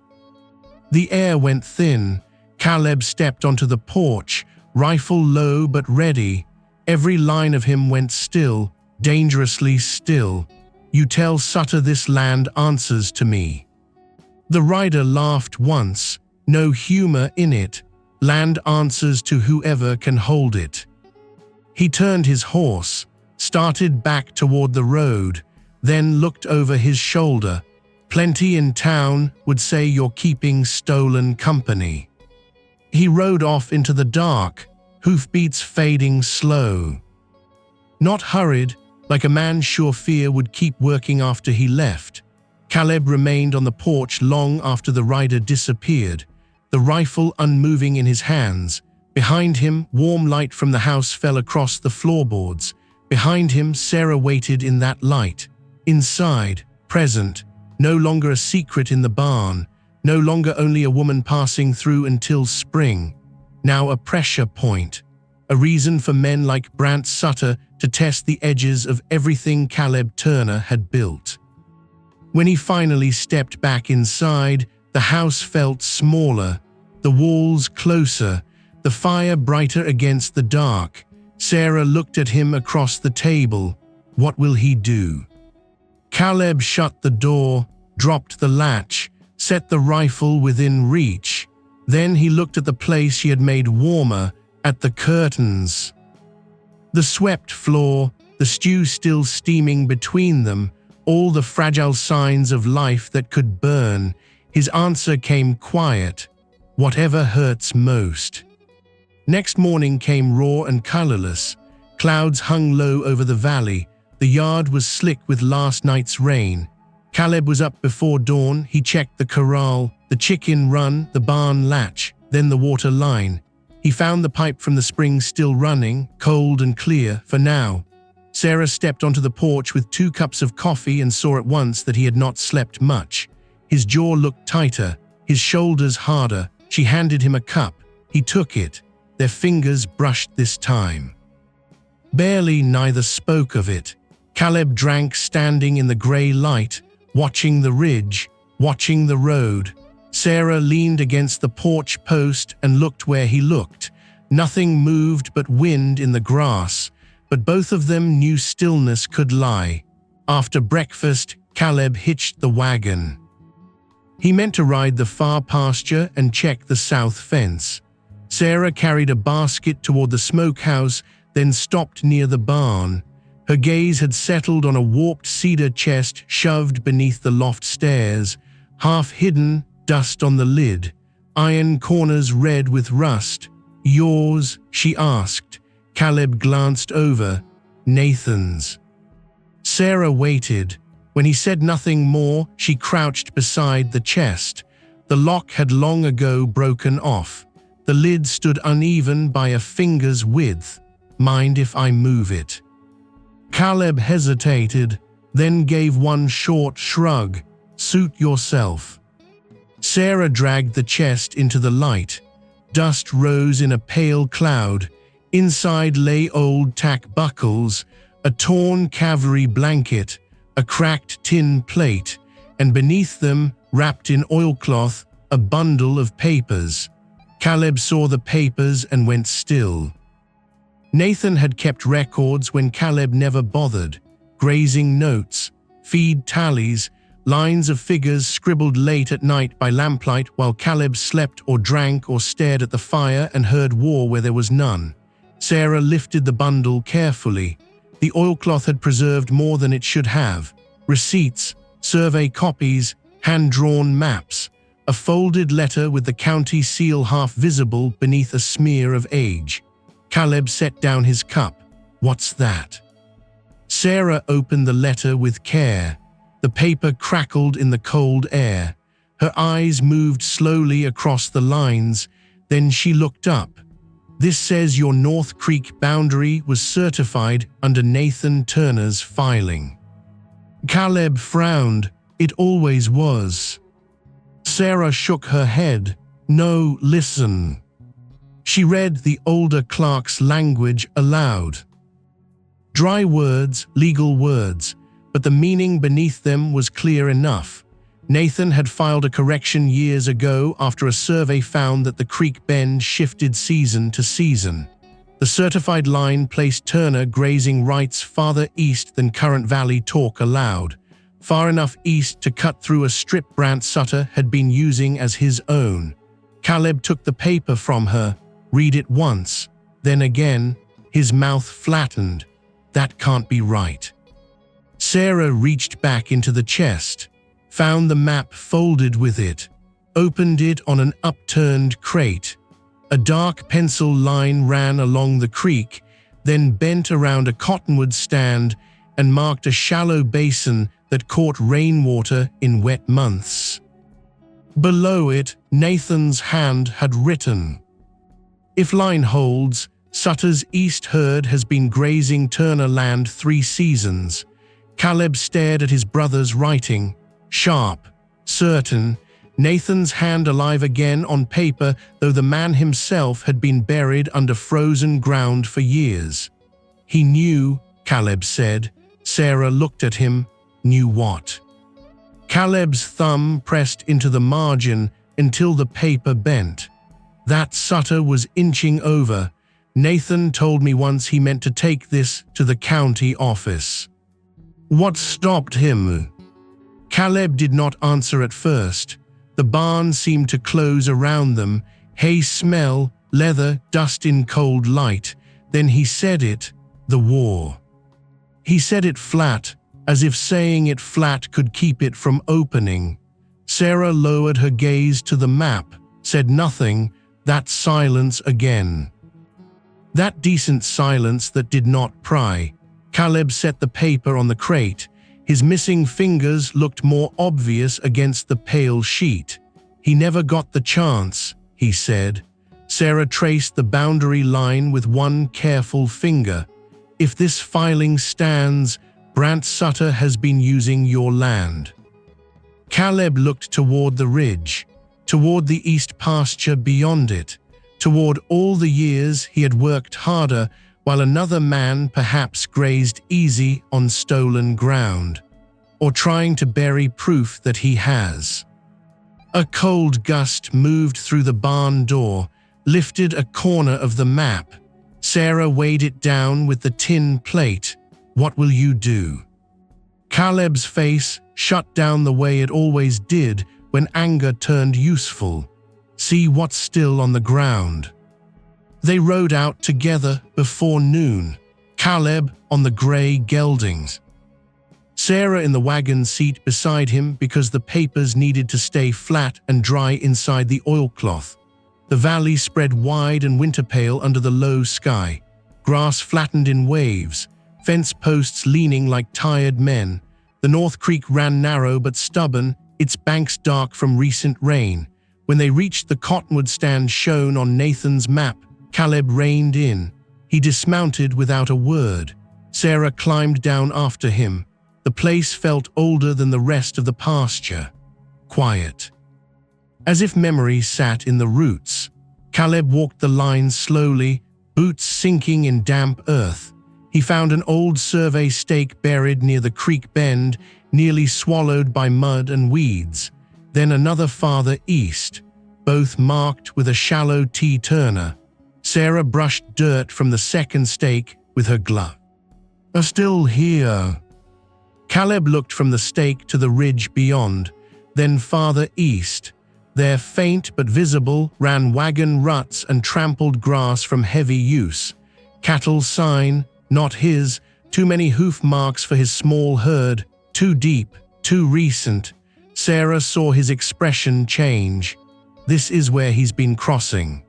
The air went thin. Caleb stepped onto the porch, rifle low but ready. Every line of him went still, dangerously still. "You tell Sutter this land answers to me." The rider laughed once, no humor in it. "Land answers to whoever can hold it." He turned his horse, started back toward the road, then looked over his shoulder. "Plenty in town would say you're keeping stolen company." He rode off into the dark, hoofbeats fading slow. Not hurried, like a man sure fear would keep working after he left. Caleb remained on the porch long after the rider disappeared, the rifle unmoving in his hands. Behind him, warm light from the house fell across the floorboards. Behind him, Sarah waited in that light. Inside, present, no longer a secret in the barn, no longer only a woman passing through until spring. Now a pressure point, a reason for men like Brant Sutter to test the edges of everything Caleb Turner had built. When he finally stepped back inside, the house felt smaller, the walls closer, the fire brighter against the dark. Sarah looked at him across the table. What will he do? Caleb shut the door, dropped the latch, set the rifle within reach. Then he looked at the place he had made warmer, at the curtains. The swept floor, the stew still steaming between them, all the fragile signs of life that could burn. His answer came quiet. Whatever hurts most. Next morning came raw and colorless. Clouds hung low over the valley. The yard was slick with last night's rain. Caleb was up before dawn. He checked the corral, the chicken run, the barn latch, then the water line. He found the pipe from the spring still running, cold and clear for now. Sarah stepped onto the porch with 2 cups of coffee and saw at once that he had not slept much. His jaw looked tighter, his shoulders harder. She handed him a cup. He took it. Their fingers brushed this time. Barely neither spoke of it. Caleb drank standing in the gray light, watching the ridge, watching the road. Sarah leaned against the porch post and looked where he looked. Nothing moved but wind in the grass, but both of them knew stillness could lie. After breakfast, Caleb hitched the wagon. He meant to ride the far pasture and check the south fence. Sarah carried a basket toward the smokehouse, then stopped near the barn. Her gaze had settled on a warped cedar chest shoved beneath the loft stairs, half hidden, dust on the lid, iron corners red with rust. "Yours?" she asked. Caleb glanced over. "Nathan's." Sarah waited. When he said nothing more, she crouched beside the chest. The lock had long ago broken off. The lid stood uneven by a finger's width. "Mind if I move it?" Caleb hesitated, then gave one short shrug. "Suit yourself." Sarah dragged the chest into the light. Dust rose in a pale cloud. Inside lay old tack buckles, a torn cavalry blanket, a cracked tin plate, and beneath them, wrapped in oilcloth, a bundle of papers. Caleb saw the papers and went still. Nathan had kept records when Caleb never bothered. Grazing notes, feed tallies, lines of figures scribbled late at night by lamplight while Caleb slept or drank or stared at the fire and heard war where there was none. Sarah lifted the bundle carefully. The oilcloth had preserved more than it should have. Receipts, survey copies, hand-drawn maps, a folded letter with the county seal half visible beneath a smear of age. Caleb set down his cup. "What's that?" Sarah opened the letter with care. The paper crackled in the cold air. Her eyes moved slowly across the lines, then she looked up. "This says your North Creek boundary was certified under Nathan Turner's filing." Caleb frowned. "It always was." Sarah shook her head. "No, listen." She read the older clerk's language aloud. Dry words, legal words, but the meaning beneath them was clear enough. Nathan had filed a correction years ago after a survey found that the creek bend shifted season to season. The certified line placed Turner grazing rights farther east than Current Valley talk allowed, far enough east to cut through a strip Brant Sutter had been using as his own. Caleb took the paper from her, read it once, then again, his mouth flattened. "That can't be right." Sarah reached back into the chest, found the map folded with it, opened it on an upturned crate. A dark pencil line ran along the creek, then bent around a cottonwood stand and marked a shallow basin that caught rainwater in wet months. Below it, Nathan's hand had written, "If line holds, Sutter's east herd has been grazing Turner land 3 seasons." Caleb stared at his brother's writing, sharp, certain, Nathan's hand alive again on paper, though the man himself had been buried under frozen ground for years. "He knew," Caleb said. Sarah looked at him. "Knew what?" Caleb's thumb pressed into the margin until the paper bent. "That Sutter was inching over. Nathan told me once he meant to take this to the county office." "What stopped him?" Caleb did not answer at first. The barn seemed to close around them, hay smell, leather, dust in cold light. Then he said it, "The war." He said it flat, as if saying it flat could keep it from opening. Sarah lowered her gaze to the map, said nothing, that silence again. That decent silence that did not pry. Caleb set the paper on the crate. His missing fingers looked more obvious against the pale sheet. "He never got the chance," he said. Sarah traced the boundary line with one careful finger. "If this filing stands, Brant Sutter has been using your land." Caleb looked toward the ridge, toward the east pasture beyond it, toward all the years he had worked harder while another man perhaps grazed easy on stolen ground, or trying to bury proof that he has. A cold gust moved through the barn door, lifted a corner of the map. Sarah weighed it down with the tin plate. "What will you do?" Caleb's face shut down the way it always did when anger turned useful. "See what's still on the ground." They rode out together before noon, Caleb on the grey geldings. Sarah in the wagon seat beside him because the papers needed to stay flat and dry inside the oilcloth. The valley spread wide and winter pale under the low sky, grass flattened in waves, fence posts leaning like tired men, The North Creek ran narrow but stubborn, its banks dark from recent rain. When they reached the cottonwood stand shown on Nathan's map, Caleb reined in. He dismounted without a word. Sarah climbed down after him. The place felt older than the rest of the pasture. Quiet. As if memory sat in the roots. Caleb walked the line slowly, boots sinking in damp earth. He found an old survey stake buried near the creek bend, nearly swallowed by mud and weeds. Then another farther east, both marked with a shallow T-turner. Sarah brushed dirt from the second stake with her glove. "Are still here." Caleb looked from the stake to the ridge beyond, then farther east. There, faint but visible, ran wagon ruts and trampled grass from heavy use. Cattle sign, not his, too many hoof marks for his small herd, too deep, too recent. Sarah saw his expression change. This is where he's been crossing.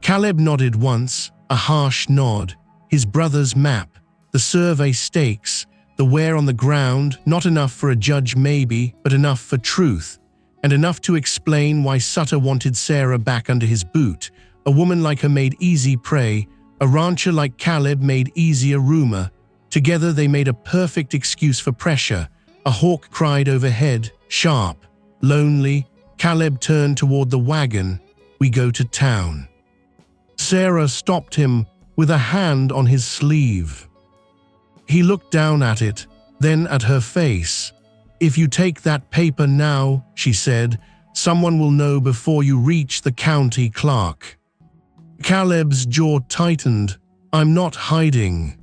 Caleb nodded once, a harsh nod. His brother's map, the survey stakes, the wear on the ground, not enough for a judge maybe, but enough for truth. And enough to explain why Sutter wanted Sarah back under his boot. A woman like her made easy prey, a rancher like Caleb made easier rumor. Together they made a perfect excuse for pressure. A hawk cried overhead, sharp, lonely. Caleb turned toward the wagon. "We go to town." Sarah stopped him with a hand on his sleeve. He looked down at it, then at her face. "If you take that paper now," she said, "someone will know before you reach the county clerk." Caleb's jaw tightened. "I'm not hiding."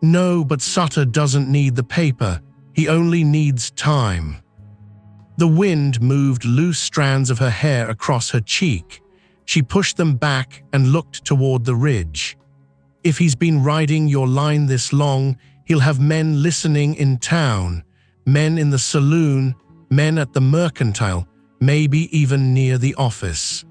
"No, but Sutter doesn't need the paper. He only needs time." The wind moved loose strands of her hair across her cheek. She pushed them back and looked toward the ridge. "If he's been riding your line this long, he'll have men listening in town. Men in the saloon, men at the mercantile, maybe even near the office."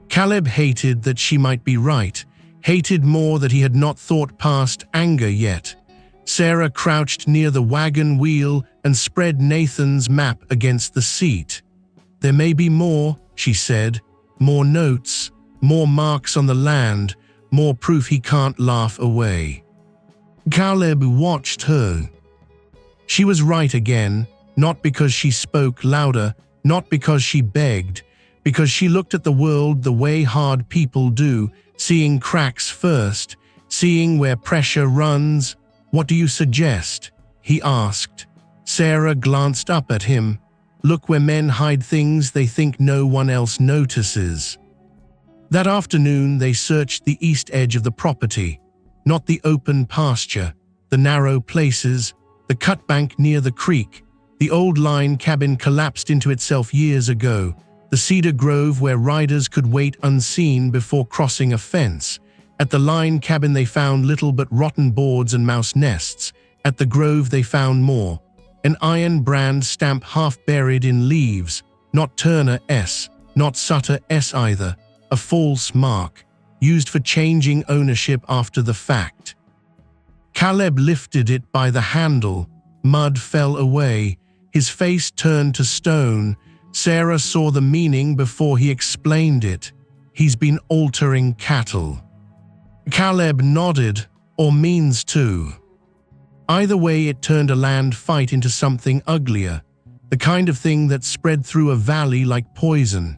Caleb hated that she might be right, hated more that he had not thought past anger yet. Sarah crouched near the wagon wheel and spread Nathan's map against the seat. "There may be more," she said, "more notes, more marks on the land, more proof he can't laugh away." Caleb watched her. She was right again, not because she spoke louder, not because she begged, because she looked at the world the way hard people do, seeing cracks first, seeing where pressure runs. "What do you suggest?" he asked. Sarah glanced up at him. "Look where men hide things they think no one else notices." That afternoon they searched the east edge of the property, not the open pasture, the narrow places, the cutbank near the creek. The old line cabin collapsed into itself years ago, the cedar grove where riders could wait unseen before crossing a fence. At the line cabin they found little but rotten boards and mouse nests. At the grove they found more. An iron brand stamp half buried in leaves, not Turner S, not Sutter S either, a false mark, used for changing ownership after the fact. Caleb lifted it by the handle. Mud fell away. His face turned to stone. Sarah saw the meaning before he explained it. "He's been altering cattle." Caleb nodded, "or means to." Either way, it turned a land fight into something uglier, the kind of thing that spread through a valley like poison.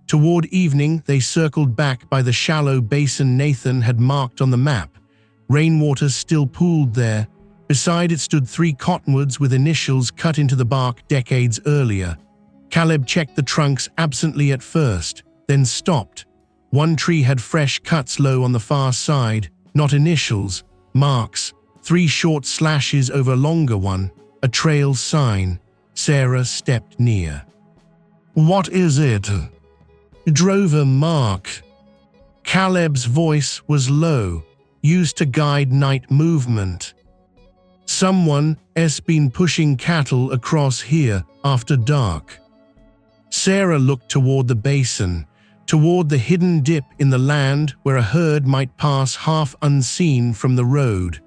Toward evening, they circled back by the shallow basin Nathan had marked on the map. Rainwater still pooled there. Beside it stood 3 cottonwoods with initials cut into the bark decades earlier. Caleb checked the trunks absently at first, then stopped. One tree had fresh cuts low on the far side, not initials, marks, 3 short slashes over a longer one, a trail sign. Sarah stepped near. "What is it?" "Drover mark." Caleb's voice was low, used to guide night movement. "Someone has been pushing cattle across here after dark." Sarah looked toward the basin, toward the hidden dip in the land where a herd might pass half unseen from the road.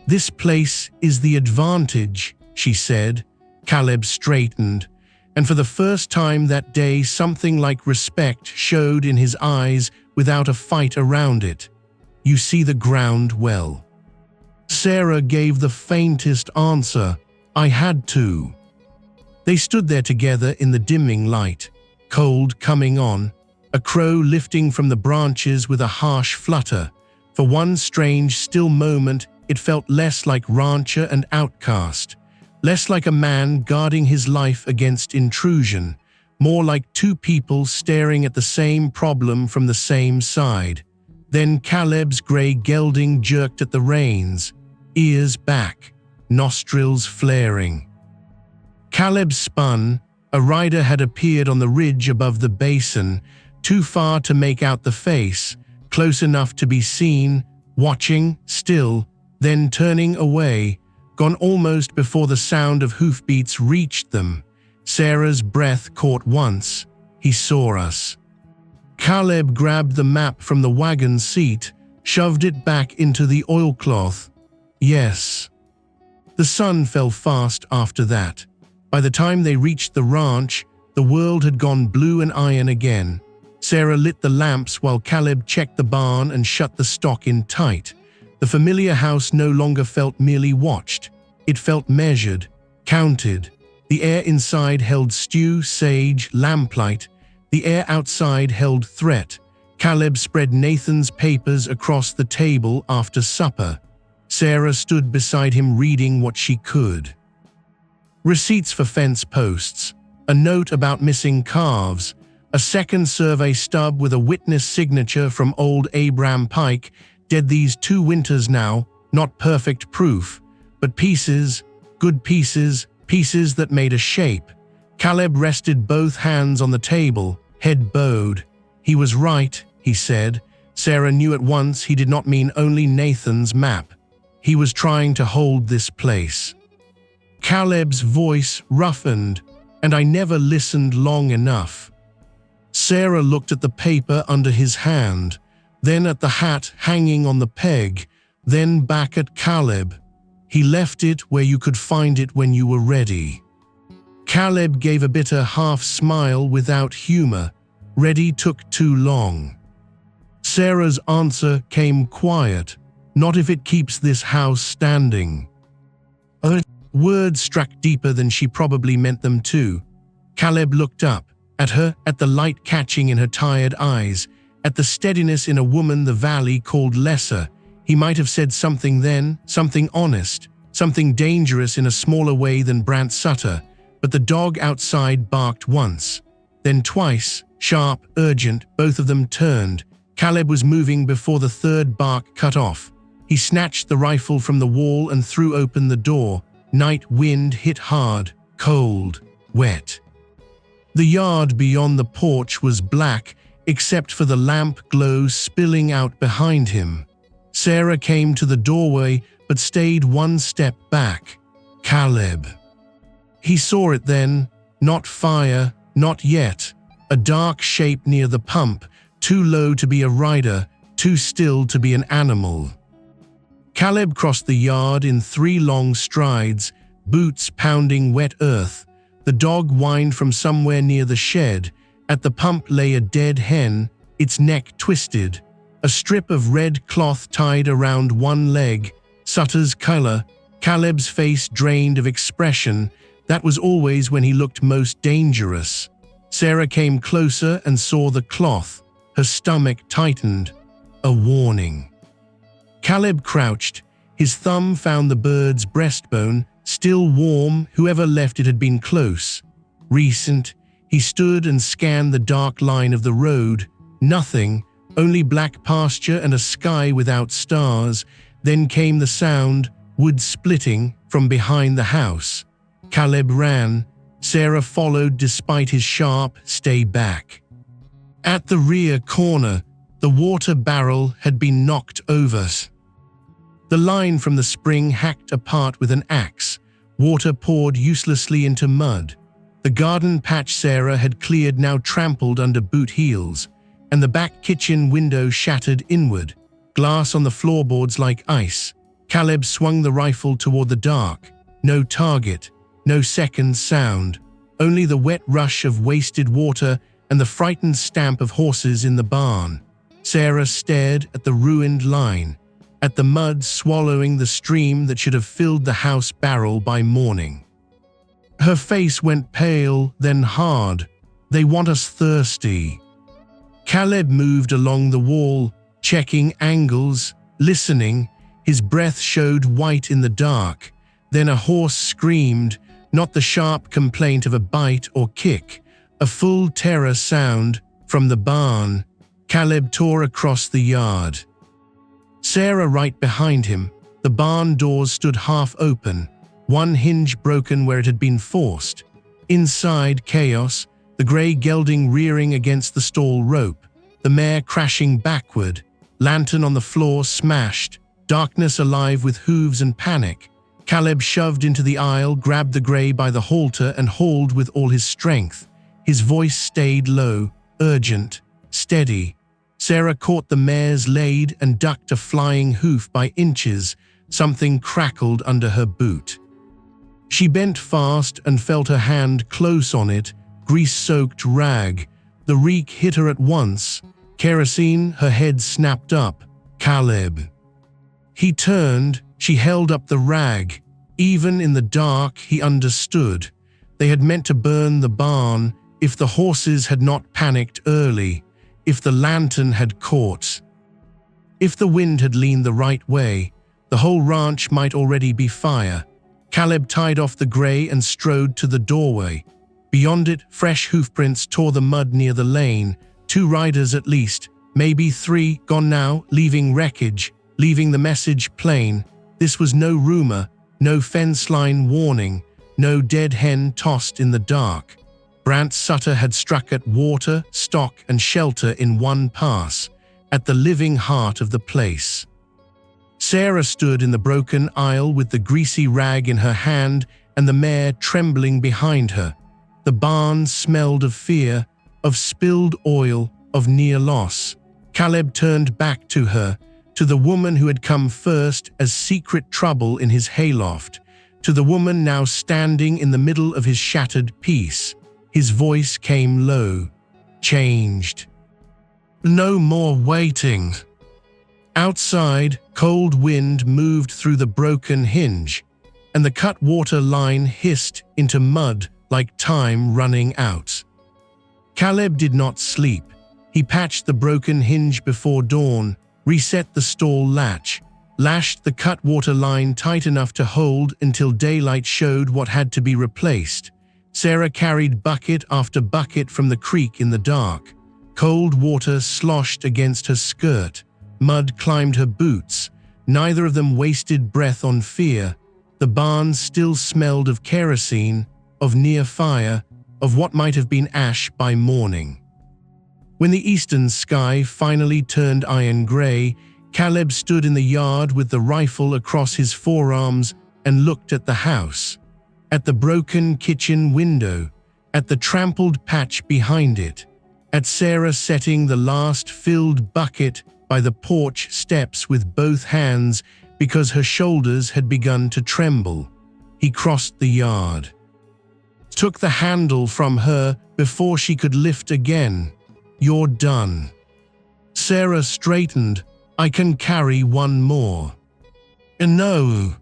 "This place is the advantage," she said. Caleb straightened, and for the first time that day something like respect showed in his eyes without a fight around it. You see the ground well. Sarah gave the faintest answer. I had to. They stood there together in the dimming light, cold coming on, a crow lifting from the branches with a harsh flutter. For one strange, still moment, it felt less like rancher and outcast, less like a man guarding his life against intrusion, more like two people staring at the same problem from the same side. Then Caleb's grey gelding jerked at the reins, ears back, nostrils flaring. Caleb spun. A rider had appeared on the ridge above the basin, too far to make out the face, close enough to be seen, watching, still, then turning away, gone almost before the sound of hoofbeats reached them. Sarah's breath caught once. He saw us. Caleb grabbed the map from the wagon seat, shoved it back into the oilcloth. Yes. The sun fell fast after that. By the time they reached the ranch, the world had gone blue and iron again. Sarah lit the lamps while Caleb checked the barn and shut the stock in tight. The familiar house no longer felt merely watched. It felt measured, counted. The air inside held stew, sage, lamplight. The air outside held threat. Caleb spread Nathan's papers across the table after supper. Sarah stood beside him reading what she could. Receipts for fence posts, a note about missing calves, a second survey stub with a witness signature from old Abram Pike, dead these 2 winters now, not perfect proof, but pieces, good pieces, pieces that made a shape. Caleb rested both hands on the table, head bowed. He was right, he said. Sarah knew at once he did not mean only Nathan's map. He was trying to hold this place. Caleb's voice roughened, and I never listened long enough. Sarah looked at the paper under his hand, then at the hat hanging on the peg, then back at Caleb. He left it where you could find it when you were ready. Caleb gave a bitter half smile without humor. Ready took too long. Sarah's answer came quiet. Not if it keeps this house standing. Words struck deeper than she probably meant them to. Caleb looked up, at her, at the light catching in her tired eyes, at the steadiness in a woman the valley called lesser. He might have said something then, something honest, something dangerous in a smaller way than Brant Sutter, but the dog outside barked once, then twice, sharp, urgent. Both of them turned. Caleb was moving before the third bark cut off. He snatched the rifle from the wall and threw open the door. Night wind hit hard, cold, wet. The yard beyond the porch was black, except for the lamp glow spilling out behind him. Sarah came to the doorway, but stayed one step back. Caleb. He saw it then, not fire, not yet. A dark shape near the pump, too low to be a rider, too still to be an animal. Caleb crossed the yard in 3 long strides, boots pounding wet earth. The dog whined from somewhere near the shed. At the pump lay a dead hen, its neck twisted. A strip of red cloth tied around one leg. Sutter's color. Caleb's face drained of expression. That was always when he looked most dangerous. Sarah came closer and saw the cloth. Her stomach tightened. A warning. Caleb crouched. His thumb found the bird's breastbone, still warm. Whoever left it had been close. Recent. He stood and scanned the dark line of the road. Nothing, only black pasture and a sky without stars. Then came the sound, wood splitting, from behind the house. Caleb ran. Sarah followed despite his sharp, stay back. At the rear corner, the water barrel had been knocked over. The line from the spring hacked apart with an axe. Water poured uselessly into mud. The garden patch Sarah had cleared now trampled under boot heels, and the back kitchen window shattered inward, glass on the floorboards like ice. Caleb swung the rifle toward the dark. No target, no second sound, only the wet rush of wasted water and the frightened stamp of horses in the barn. Sarah stared at the ruined line, at the mud swallowing the stream that should have filled the house barrel by morning. Her face went pale, then hard. "They want us thirsty." Caleb moved along the wall, checking angles, listening. His breath showed white in the dark. Then a horse screamed, not the sharp complaint of a bite or kick, a full terror sound from the barn. Caleb tore across the yard. Sarah right behind him. The barn doors stood half open, one hinge broken where it had been forced. Inside, chaos, the grey gelding rearing against the stall rope, the mare crashing backward, lantern on the floor smashed, darkness alive with hooves and panic. Caleb shoved into the aisle, grabbed the grey by the halter and hauled with all his strength. His voice stayed low, urgent, steady. Sarah caught the mare's lead and ducked a flying hoof by inches. Something crackled under her boot. She bent fast and felt her hand close on it, grease-soaked rag. The reek hit her at once. Kerosene, her head snapped up. Caleb. He turned. She held up the rag. Even in the dark, he understood. They had meant to burn the barn if the horses had not panicked early, if the lantern had caught. If the wind had leaned the right way, the whole ranch might already be fire. Caleb tied off the grey and strode to the doorway. Beyond it, fresh hoofprints tore the mud near the lane. 2 riders at least, maybe 3, gone now, leaving wreckage, leaving the message plain. This was no rumor, no fence line warning, no dead hen tossed in the dark. Brant Sutter had struck at water, stock, and shelter in one pass, at the living heart of the place. Sarah stood in the broken aisle with the greasy rag in her hand and the mare trembling behind her. The barn smelled of fear, of spilled oil, of near loss. Caleb turned back to her, to the woman who had come first as secret trouble in his hayloft, to the woman now standing in the middle of his shattered peace. His voice came low, changed. "No more waiting." Outside, cold wind moved through the broken hinge, and the cut water line hissed into mud like time running out. Caleb did not sleep. He patched the broken hinge before dawn, reset the stall latch, lashed the cut water line tight enough to hold until daylight showed what had to be replaced. Sarah carried bucket after bucket from the creek in the dark. Cold water sloshed against her skirt. Mud climbed her boots. Neither of them wasted breath on fear. The barn still smelled of kerosene, of near fire, of what might have been ash by morning. When the eastern sky finally turned iron gray, Caleb stood in the yard with the rifle across his forearms and looked at the house, at the broken kitchen window, at the trampled patch behind it, at Sarah setting the last filled bucket by the porch steps with both hands because her shoulders had begun to tremble. He crossed the yard, took the handle from her before she could lift again. "You're done." Sarah straightened. "I can carry one more." "No."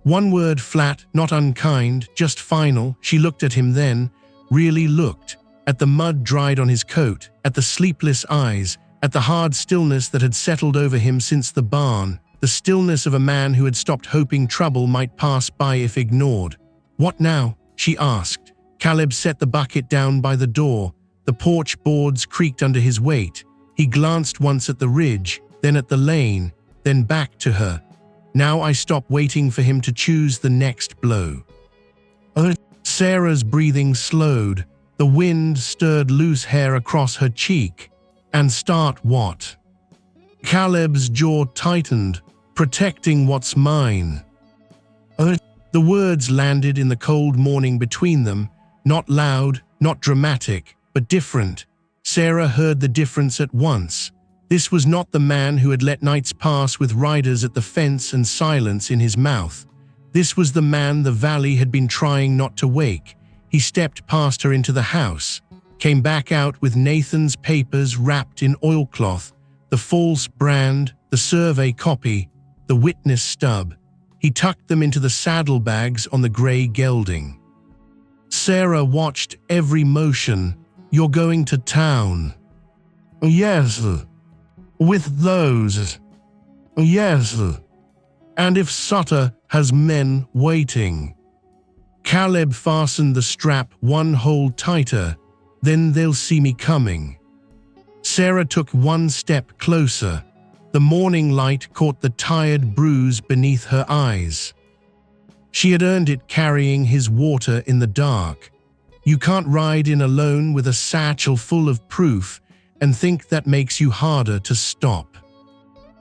One word flat, not unkind, just final. She looked at him then, really looked, at the mud dried on his coat, at the sleepless eyes, at the hard stillness that had settled over him since the barn, the stillness of a man who had stopped hoping trouble might pass by if ignored. "What now?" she asked. Caleb set the bucket down by the door. The porch boards creaked under his weight. He glanced once at the ridge, then at the lane, then back to her. "Now I stop waiting for him to choose the next blow." Sarah's breathing slowed. The wind stirred loose hair across her cheek. "And start what?" Caleb's jaw tightened. "Protecting what's mine." The words landed in the cold morning between them, not loud, not dramatic, but different. Sarah heard the difference at once. This was not the man who had let nights pass with riders at the fence and silence in his mouth. This was the man the valley had been trying not to wake. He stepped past her into the house, came back out with Nathan's papers wrapped in oilcloth, the false brand, the survey copy, the witness stub. He tucked them into the saddlebags on the grey gelding. Sarah watched every motion. "You're going to town?" "Yes." "With those?" "Yes." "And if Sutter has men waiting?" Caleb fastened the strap one hole tighter. "Then they'll see me coming." Sarah took one step closer. The morning light caught the tired bruise beneath her eyes. She had earned it carrying his water in the dark. You can't ride in alone with a satchel full of proof and think that makes you harder to stop.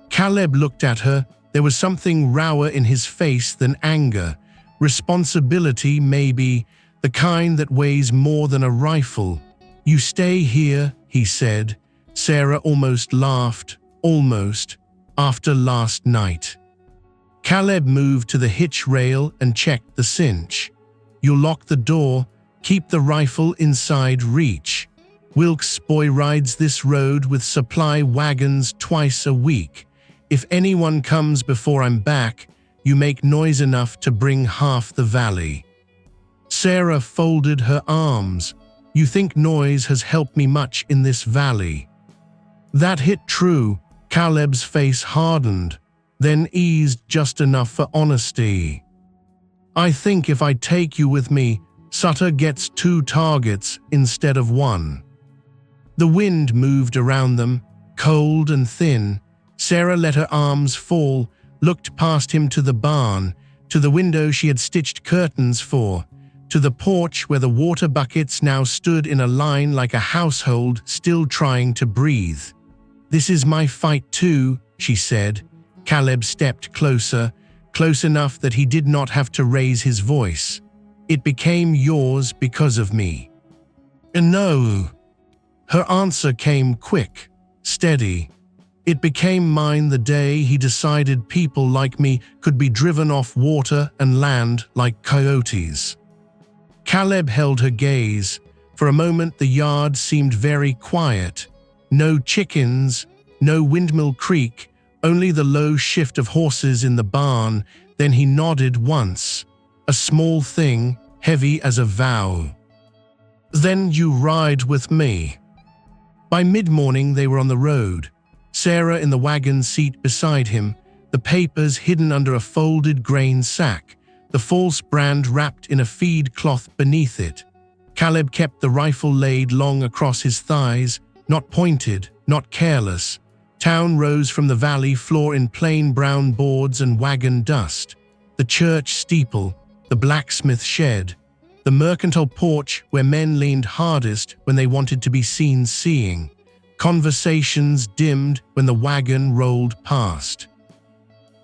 Caleb looked at her. There was something rawer in his face than anger. Responsibility, maybe, the kind that weighs more than a rifle. "You stay here," he said. Sarah almost laughed, almost, after last night. Caleb moved to the hitch rail and checked the cinch. "You'll lock the door, keep the rifle inside reach. Wilkes' boy rides this road with supply wagons twice a week. If anyone comes before I'm back, you make noise enough to bring half the valley." Sarah folded her arms. "You think noise has helped me much in this valley?" That hit true. Caleb's face hardened, then eased just enough for honesty. "I think if I take you with me, Sutter gets 2 targets instead of 1. The wind moved around them, cold and thin. Sarah let her arms fall, looked past him to the barn, to the window she had stitched curtains for, to the porch where the water buckets now stood in a line like a household still trying to breathe. "This is my fight too," she said. Caleb stepped closer, close enough that he did not have to raise his voice. "It became yours because of me." "No." Her answer came quick, steady. "It became mine the day he decided people like me could be driven off water and land like coyotes." Caleb held her gaze. For a moment the yard seemed very quiet. No chickens, no Windmill Creek, only the low shift of horses in the barn. Then he nodded once. A small thing, heavy as a vow. "Then you ride with me." By mid-morning they were on the road. Sarah in the wagon seat beside him, the papers hidden under a folded grain sack, the false brand wrapped in a feed cloth beneath it. Caleb kept the rifle laid long across his thighs, not pointed, not careless. Town rose from the valley floor in plain brown boards and wagon dust. The church steeple, the blacksmith shed, the mercantile porch where men leaned hardest when they wanted to be seen seeing. Conversations dimmed when the wagon rolled past,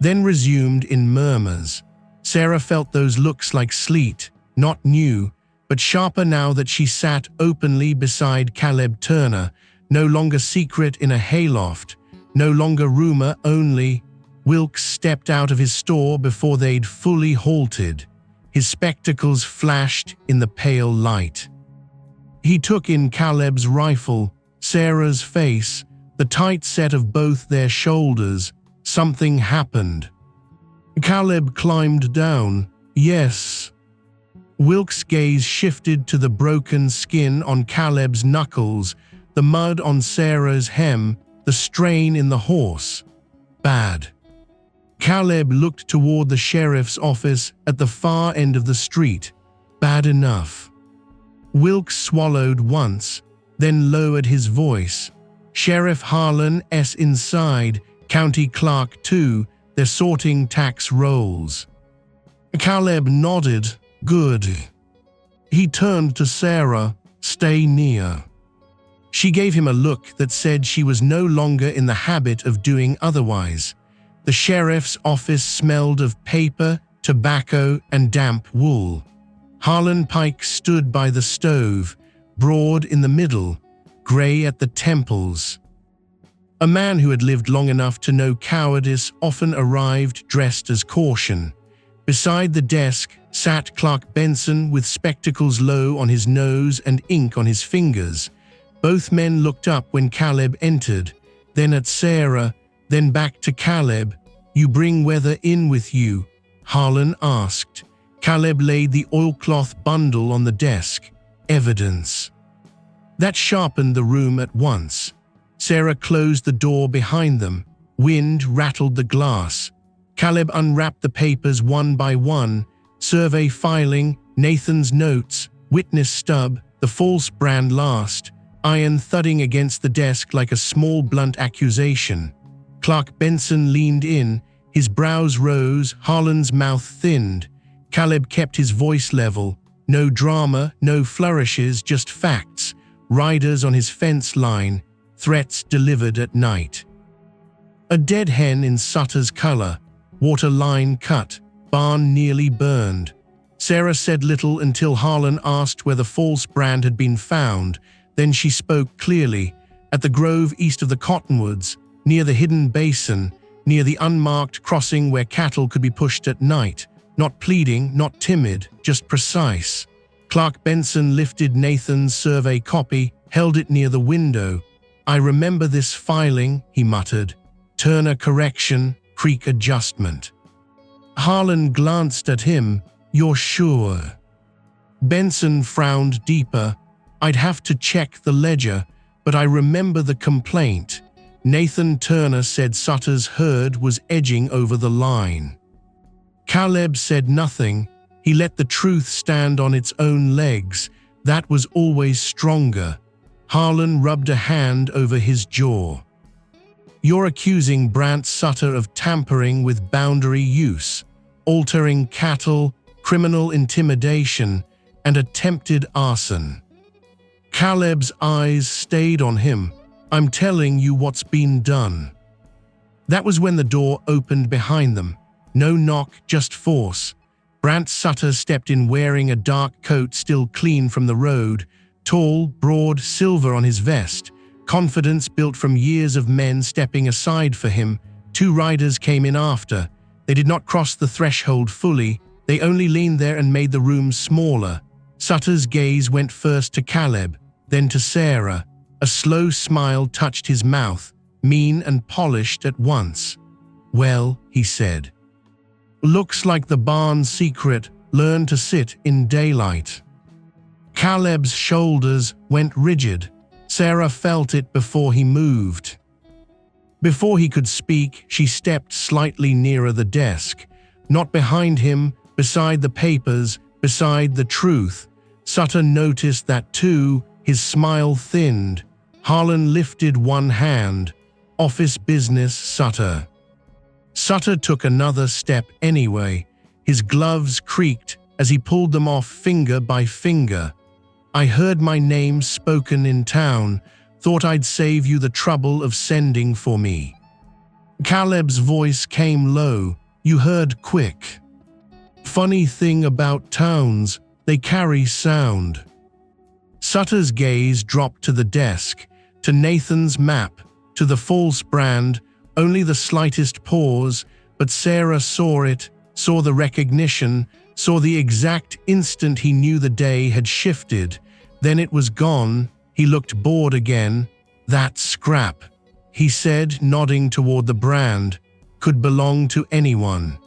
then resumed in murmurs. Sarah felt those looks like sleet, not new, but sharper now that she sat openly beside Caleb Turner, no longer secret in a hayloft, no longer rumor only. Wilkes stepped out of his store before they'd fully halted. His spectacles flashed in the pale light. He took in Caleb's rifle, Sarah's face, the tight set of both their shoulders. Something happened. Caleb climbed down. "Yes." Wilkes' gaze shifted to the broken skin on Caleb's knuckles, the mud on Sarah's hem, the strain in the horse. "Bad." Caleb looked toward the sheriff's office at the far end of the street. "Bad enough." Wilkes swallowed once, then lowered his voice. "Sheriff Harlan's inside, county clerk too, they're sorting tax rolls." Caleb nodded. "Good." He turned to Sarah. "Stay near." She gave him a look that said she was no longer in the habit of doing otherwise. The sheriff's office smelled of paper, tobacco, and damp wool. Harlan Pike stood by the stove, broad in the middle, gray at the temples. A man who had lived long enough to know cowardice often arrived dressed as caution. Beside the desk sat Clark Benson with spectacles low on his nose and ink on his fingers. Both men looked up when Caleb entered, then at Sarah, then back to Caleb. "You bring weather in with you?" Harlan asked. Caleb laid the oilcloth bundle on the desk. "Evidence." That sharpened the room at once. Sarah closed the door behind them. Wind rattled the glass. Caleb unwrapped the papers one by one. Survey filing, Nathan's notes, witness stub, the false brand last, iron thudding against the desk like a small blunt accusation. Clark Benson leaned in, his brows rose, Harlan's mouth thinned. Caleb kept his voice level. No drama, no flourishes, just facts. Riders on his fence line, threats delivered at night. A dead hen in Sutter's color, water line cut, barn nearly burned. Sarah said little until Harlan asked where the false brand had been found. Then she spoke clearly. At the grove east of the cottonwoods, near the hidden basin, near the unmarked crossing where cattle could be pushed at night. Not pleading, not timid, just precise. Clark Benson lifted Nathan's survey copy, held it near the window. "I remember this filing," he muttered. "Turner correction, creek adjustment." Harlan glanced at him. "You're sure?" Benson frowned deeper. "I'd have to check the ledger, but I remember the complaint. Nathan Turner said Sutter's herd was edging over the line." Caleb said nothing. He let the truth stand on its own legs. That was always stronger. Harlan rubbed a hand over his jaw. "You're accusing Brant Sutter of tampering with boundary use, altering cattle, criminal intimidation, and attempted arson." Caleb's eyes stayed on him. "I'm telling you what's been done." That was when the door opened behind them. No knock, just force. Brant Sutter stepped in wearing a dark coat still clean from the road, tall, broad, silver on his vest. Confidence built from years of men stepping aside for him. Two riders came in after. They did not cross the threshold fully. They only leaned there and made the room smaller. Sutter's gaze went first to Caleb, then to Sarah. A slow smile touched his mouth, mean and polished at once. "Well," he said. "Looks like the barn secret. Learn to sit in daylight." Caleb's shoulders went rigid. Sarah felt it before he moved. Before he could speak, she stepped slightly nearer the desk. Not behind him, beside the papers, beside the truth. Sutter noticed that too. His smile thinned. Harlan lifted one hand. "Office business, Sutter." Sutter took another step anyway. His gloves creaked as he pulled them off finger by finger. "I heard my name spoken in town. Thought I'd save you the trouble of sending for me." Caleb's voice came low. "You heard quick. Funny thing about towns, they carry sound." Sutter's gaze dropped to the desk, to Nathan's map, to the false brand, only the slightest pause, but Sarah saw it, saw the recognition, saw the exact instant he knew the day had shifted. Then it was gone. He looked bored again. "That scrap," he said, nodding toward the brand, "could belong to anyone."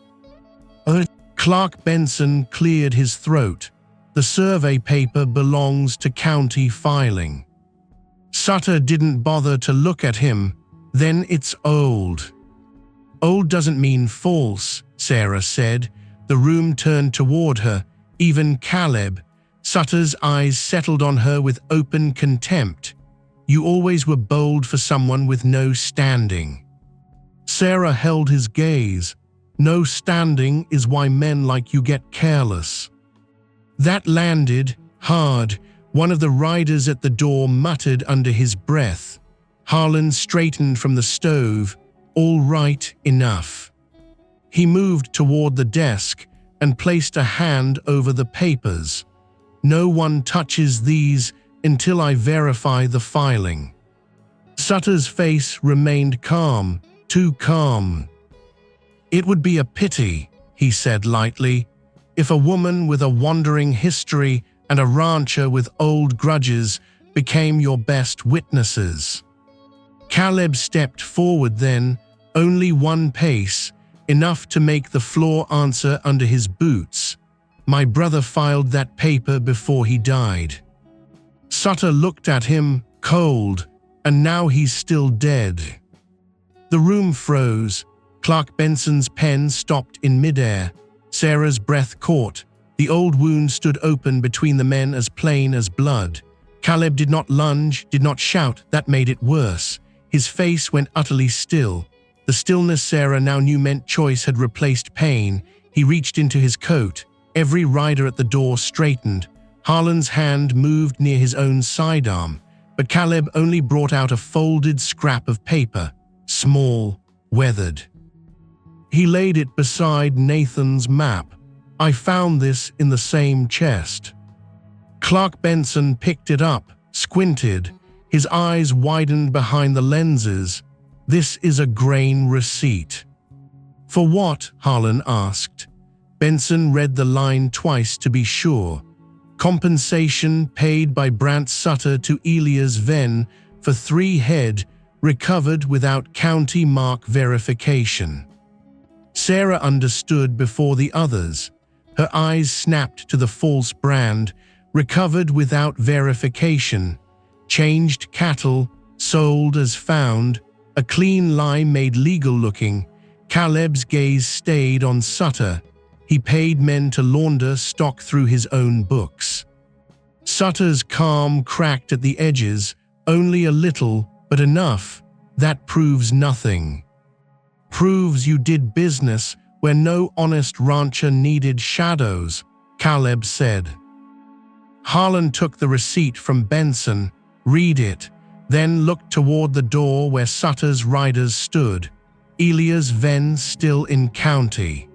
Clark Benson cleared his throat. "The survey paper belongs to county filing." Sutter didn't bother to look at him. "Then it's old." "Old doesn't mean false," Sarah said. The room turned toward her, even Caleb. Sutter's eyes settled on her with open contempt. "You always were bold for someone with no standing." Sarah held his gaze. "No standing is why men like you get careless." That landed hard. One of the riders at the door muttered under his breath. Harlan straightened from the stove. "All right, enough." He moved toward the desk and placed a hand over the papers. "No one touches these until I verify the filing." Sutter's face remained calm, too calm. "It would be a pity," he said lightly. If a woman with a wandering history and a rancher with old grudges became your best witnesses. Caleb stepped forward then, only one pace, enough to make the floor answer under his boots. My brother filed that paper before he died. Sutter looked at him, cold, and now he's still dead. The room froze. Clark Benson's pen stopped in midair. Sarah's breath caught. The old wound stood open between the men as plain as blood. Caleb did not lunge, did not shout. That made it worse. His face went utterly still. The stillness Sarah now knew meant choice had replaced pain. He reached into his coat. Every rider at the door straightened. Harlan's hand moved near his own sidearm, but Caleb only brought out a folded scrap of paper, small, weathered. He laid it beside Nathan's map. I found this in the same chest. Clark Benson picked it up, squinted. His eyes widened behind the lenses. This is a grain receipt. For what? Harlan asked. Benson read the line twice to be sure. Compensation paid by Brant Sutter to Elias Venn for 3 head, recovered without county mark verification. Sarah understood before the others. Her eyes snapped to the false brand, recovered without verification. Changed cattle, sold as found, a clean lie made legal looking. Caleb's gaze stayed on Sutter. He paid men to launder stock through his own books. Sutter's calm cracked at the edges, only a little, but enough. That proves nothing. Proves you did business where no honest rancher needed shadows, Caleb said. Harlan took the receipt from Benson, read it, then looked toward the door where Sutter's riders stood. Elias Venn still in county.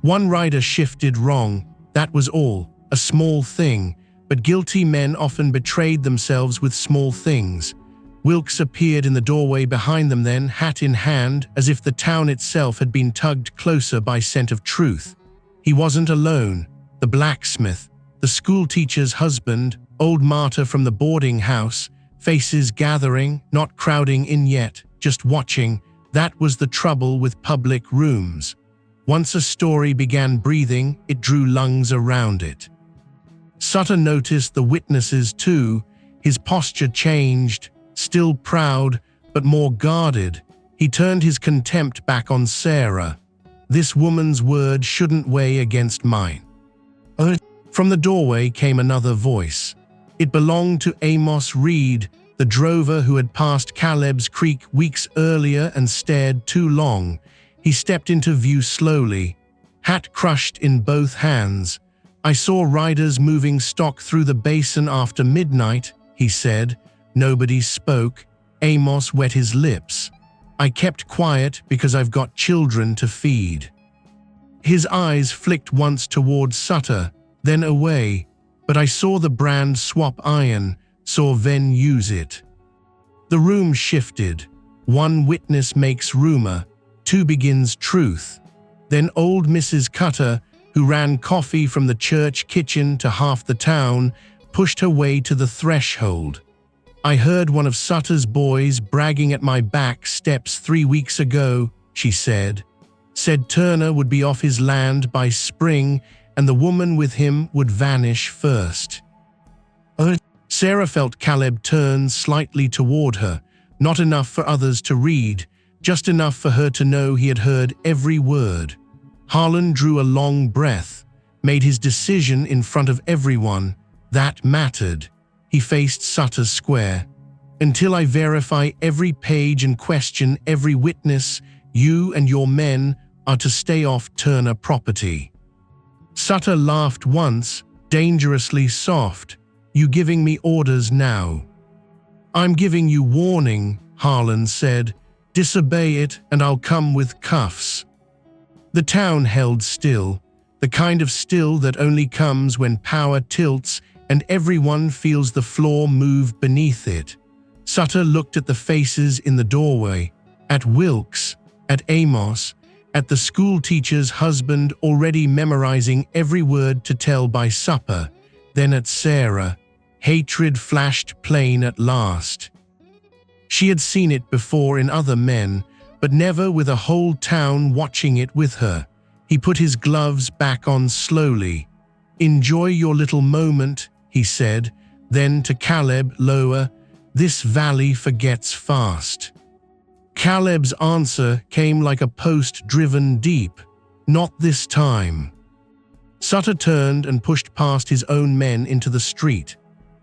One rider shifted wrong, that was all, a small thing, but guilty men often betrayed themselves with small things. Wilkes appeared in the doorway behind them then, hat in hand, as if the town itself had been tugged closer by scent of truth. He wasn't alone. The blacksmith, the schoolteacher's husband, old martyr from the boarding house, faces gathering, not crowding in yet, just watching. That was the trouble with public rooms. Once a story began breathing, it drew lungs around it. Sutter noticed the witnesses too. His posture changed, still proud, but more guarded. He turned his contempt back on Sarah. This woman's word shouldn't weigh against mine. From the doorway came another voice. It belonged to Amos Reed, the drover who had passed Caleb's Creek weeks earlier and stared too long. He stepped into view slowly, hat crushed in both hands. I saw riders moving stock through the basin after midnight, he said. Nobody spoke. Amos wet his lips. I kept quiet because I've got children to feed. His eyes flicked once toward Sutter, then away, but I saw the brand swap iron, saw Venn use it. The room shifted. One witness makes rumor, 2 begins truth. Then old Mrs. Cutter, who ran coffee from the church kitchen to half the town, pushed her way to the threshold. I heard one of Sutter's boys bragging at my back steps 3 weeks ago, she said. Said Turner would be off his land by spring and the woman with him would vanish first. Sarah felt Caleb turn slightly toward her, not enough for others to read, just enough for her to know he had heard every word. Harlan drew a long breath, made his decision in front of everyone. That mattered. He faced Sutter square. Until I verify every page and question every witness, you and your men are to stay off Turner property. Sutter laughed once, dangerously soft. You giving me orders now? I'm giving you warning, Harlan said. Disobey it and I'll come with cuffs. The town held still, the kind of still that only comes when power tilts and everyone feels the floor move beneath it. Sutter looked at the faces in the doorway, at Wilkes, at Amos, At the school teacher's husband, already memorizing every word to tell by supper. Then at Sarah, hatred flashed plain at last. She had seen it before in other men, but never with a whole town watching it with her. He put his gloves back on slowly. "Enjoy your little moment," he said. Then to Caleb, lower, "This valley forgets fast." Caleb's answer came like a post driven deep. "Not this time." Sutter turned and pushed past his own men into the street.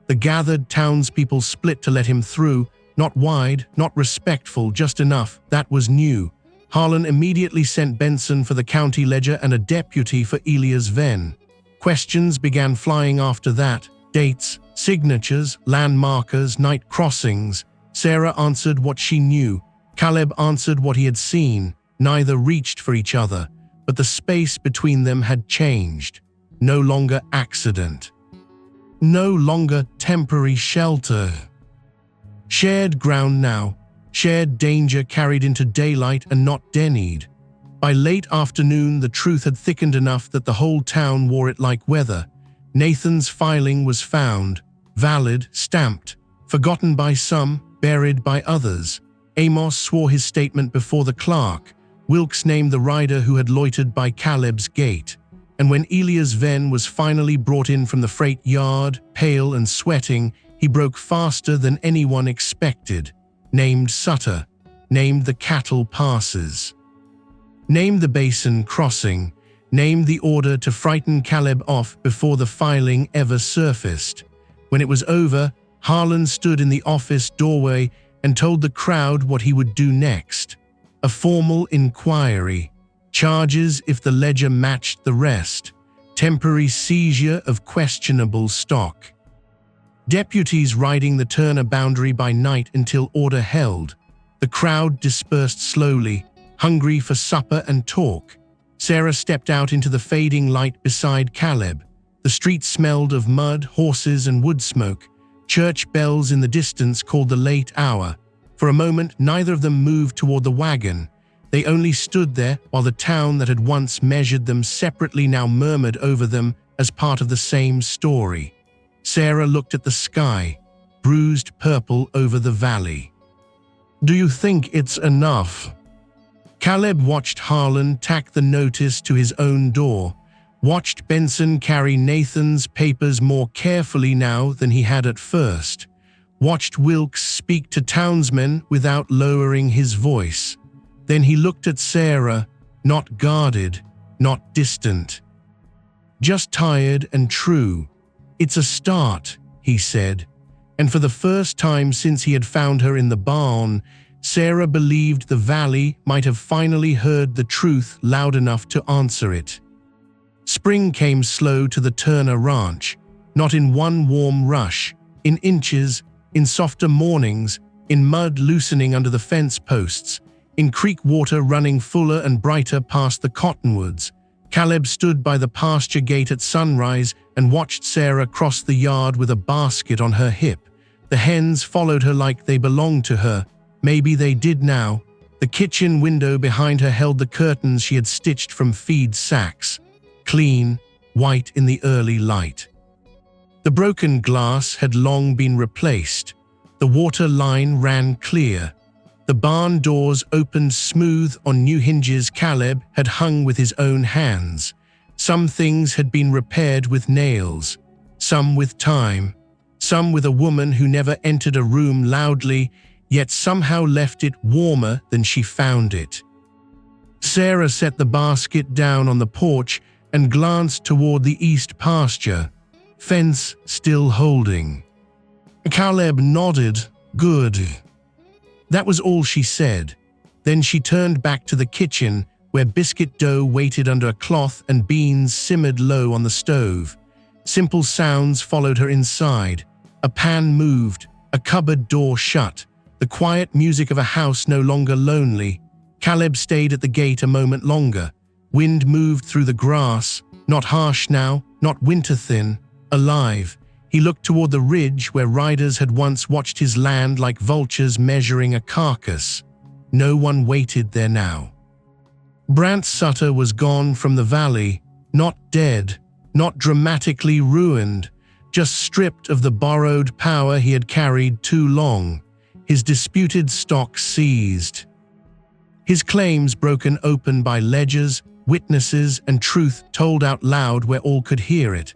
The gathered townspeople split to let him through, not wide, not respectful, just enough. That was new. Harlan immediately sent Benson for the county ledger and a deputy for Elias Venn. Questions began flying after that. Dates, signatures, landmarkers, night crossings. Sarah answered what she knew. Caleb answered what he had seen. Neither reached for each other, but the space between them had changed. No longer accident. No longer temporary shelter. Shared ground now. Shared danger carried into daylight and not denied. By late afternoon, the truth had thickened enough that the whole town wore it like weather. Nathan's filing was found. Valid, stamped. Forgotten by some, buried by others. Amos swore his statement before the clerk. Wilkes named the rider who had loitered by Caleb's gate. And when Elias Venn was finally brought in from the freight yard, pale and sweating, he broke faster than anyone expected. Named Sutter. Named the cattle passes. Named the basin crossing. Named the order to frighten Caleb off before the filing ever surfaced. When it was over, Harlan stood in the office doorway and told the crowd what he would do next. A formal inquiry. Charges if the ledger matched the rest. Temporary seizure of questionable stock. Deputies riding the Turner boundary by night until order held. The crowd dispersed slowly, hungry for supper and talk. Sarah stepped out into the fading light beside Caleb. The street smelled of mud, horses, and wood smoke. Church bells in the distance called the late hour. For a moment, neither of them moved toward the wagon. They only stood there while the town that had once measured them separately now murmured over them as part of the same story. Sarah looked at the sky, bruised purple over the valley. "Do you think it's enough?" Caleb watched Harlan tack the notice to his own door, watched Benson carry Nathan's papers more carefully now than he had at first, watched Wilkes speak to townsmen without lowering his voice. Then he looked at Sarah, not guarded, not distant. Just tired and true. "It's a start," he said. And for the first time since he had found her in the barn, Sarah believed the valley might have finally heard the truth loud enough to answer it. Spring came slow to the Turner ranch, not in one warm rush, in inches, in softer mornings, in mud loosening under the fence posts, in creek water running fuller and brighter past the cottonwoods. Caleb stood by the pasture gate at sunrise and watched Sarah cross the yard with a basket on her hip. The hens followed her like they belonged to her. Maybe they did now. The kitchen window behind her held the curtains she had stitched from feed sacks. Clean, white in the early light. The broken glass had long been replaced. The water line ran clear. The barn doors opened smooth on new hinges Caleb had hung with his own hands. Some things had been repaired with nails, some with time, some with a woman who never entered a room loudly, yet somehow left it warmer than she found it. Sarah set the basket down on the porch and glanced toward the east pasture, fence still holding. Caleb nodded, "Good." That was all she said. Then she turned back to the kitchen, where biscuit dough waited under a cloth and beans simmered low on the stove. Simple sounds followed her inside. A pan moved, a cupboard door shut, the quiet music of a house no longer lonely. Caleb stayed at the gate a moment longer. Wind moved through the grass, not harsh now, not winter-thin, alive. He looked toward the ridge where riders had once watched his land like vultures measuring a carcass. No one waited there now. Brant Sutter was gone from the valley, not dead, not dramatically ruined, just stripped of the borrowed power he had carried too long, his disputed stock seized. His claims broken open by ledgers, witnesses, and truth told out loud where all could hear it.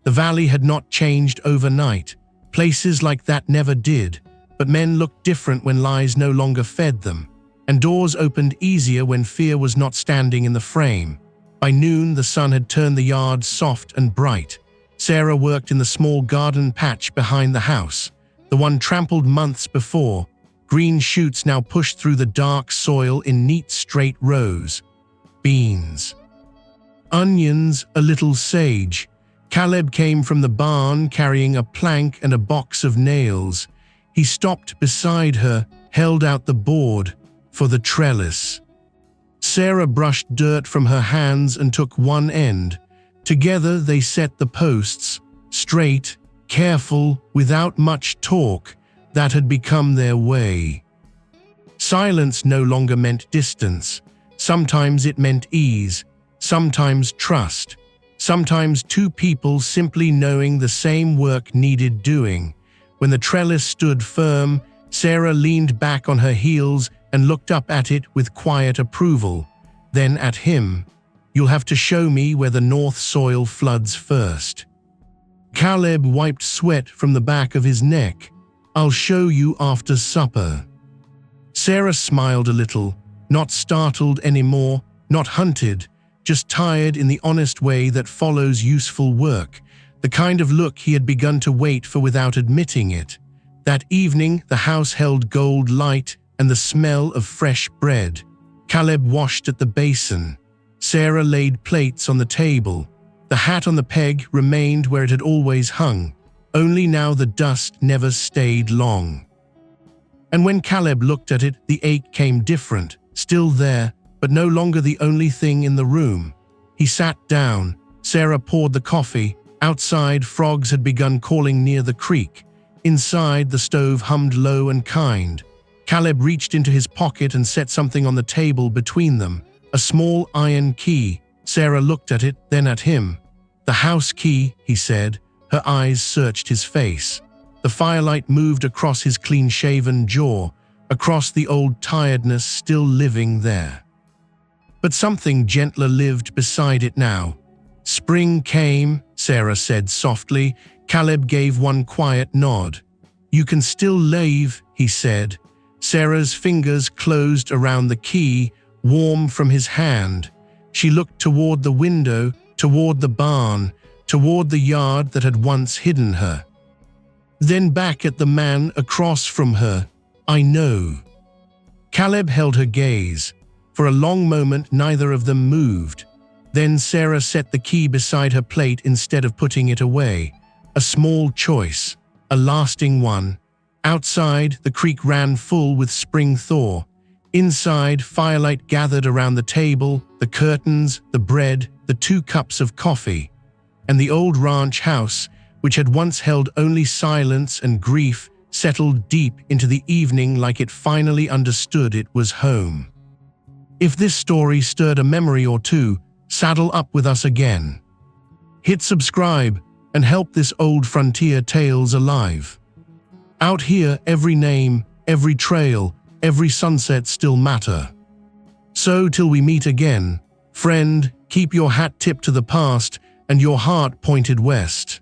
The valley had not changed overnight. Places like that never did, but men looked different when lies no longer fed them, and doors opened easier when fear was not standing in the frame. By noon, the sun had turned the yard soft and bright. Sarah worked in the small garden patch behind the house, the one trampled months before. Green shoots now pushed through the dark soil in neat straight rows. Beans, onions, a little sage. Caleb came from the barn carrying a plank and a box of nails. He stopped beside her, held out the board for the trellis. Sarah brushed dirt from her hands and took one end. Together they set the posts, straight, careful, without much talk. That had become their way. Silence no longer meant distance. Sometimes it meant ease, sometimes trust, sometimes two people simply knowing the same work needed doing. When the trellis stood firm, Sarah leaned back on her heels and looked up at it with quiet approval. Then at him. "You'll have to show me where the north soil floods first." Caleb wiped sweat from the back of his neck. "I'll show you after supper." Sarah smiled a little, not startled anymore, not hunted, just tired in the honest way that follows useful work, the kind of look he had begun to wait for without admitting it. That evening, the house held gold light and the smell of fresh bread. Caleb washed at the basin. Sarah laid plates on the table. The hat on the peg remained where it had always hung, only now the dust never stayed long. And when Caleb looked at it, the ache came different, still there, but no longer the only thing in the room. He sat down. Sarah poured the coffee. Outside, frogs had begun calling near the creek. Inside, the stove hummed low and kind. Caleb reached into his pocket and set something on the table between them, a small iron key. Sarah looked at it, then at him. "The house key," he said. Her eyes searched his face. The firelight moved across his clean-shaven jaw, across the old tiredness still living there. But something gentler lived beside it now. "Spring came," Sarah said softly. Caleb gave one quiet nod. "You can still leave," he said. Sarah's fingers closed around the key, warm from his hand. She looked toward the window, toward the barn, toward the yard that had once hidden her. Then back at the man across from her. "I know." Caleb held her gaze. For a long moment, neither of them moved. Then Sarah set the key beside her plate instead of putting it away. A small choice, a lasting one. Outside, the creek ran full with spring thaw. Inside, firelight gathered around the table, the curtains, the bread, the 2 cups of coffee. And the old ranch house, which had once held only silence and grief, settled deep into the evening like it finally understood it was home. If this story stirred a memory or two, saddle up with us again. Hit subscribe and help this old frontier tales alive. Out here, every name, every trail, every sunset still matter. So till we meet again, friend, keep your hat tipped to the past and your heart pointed west.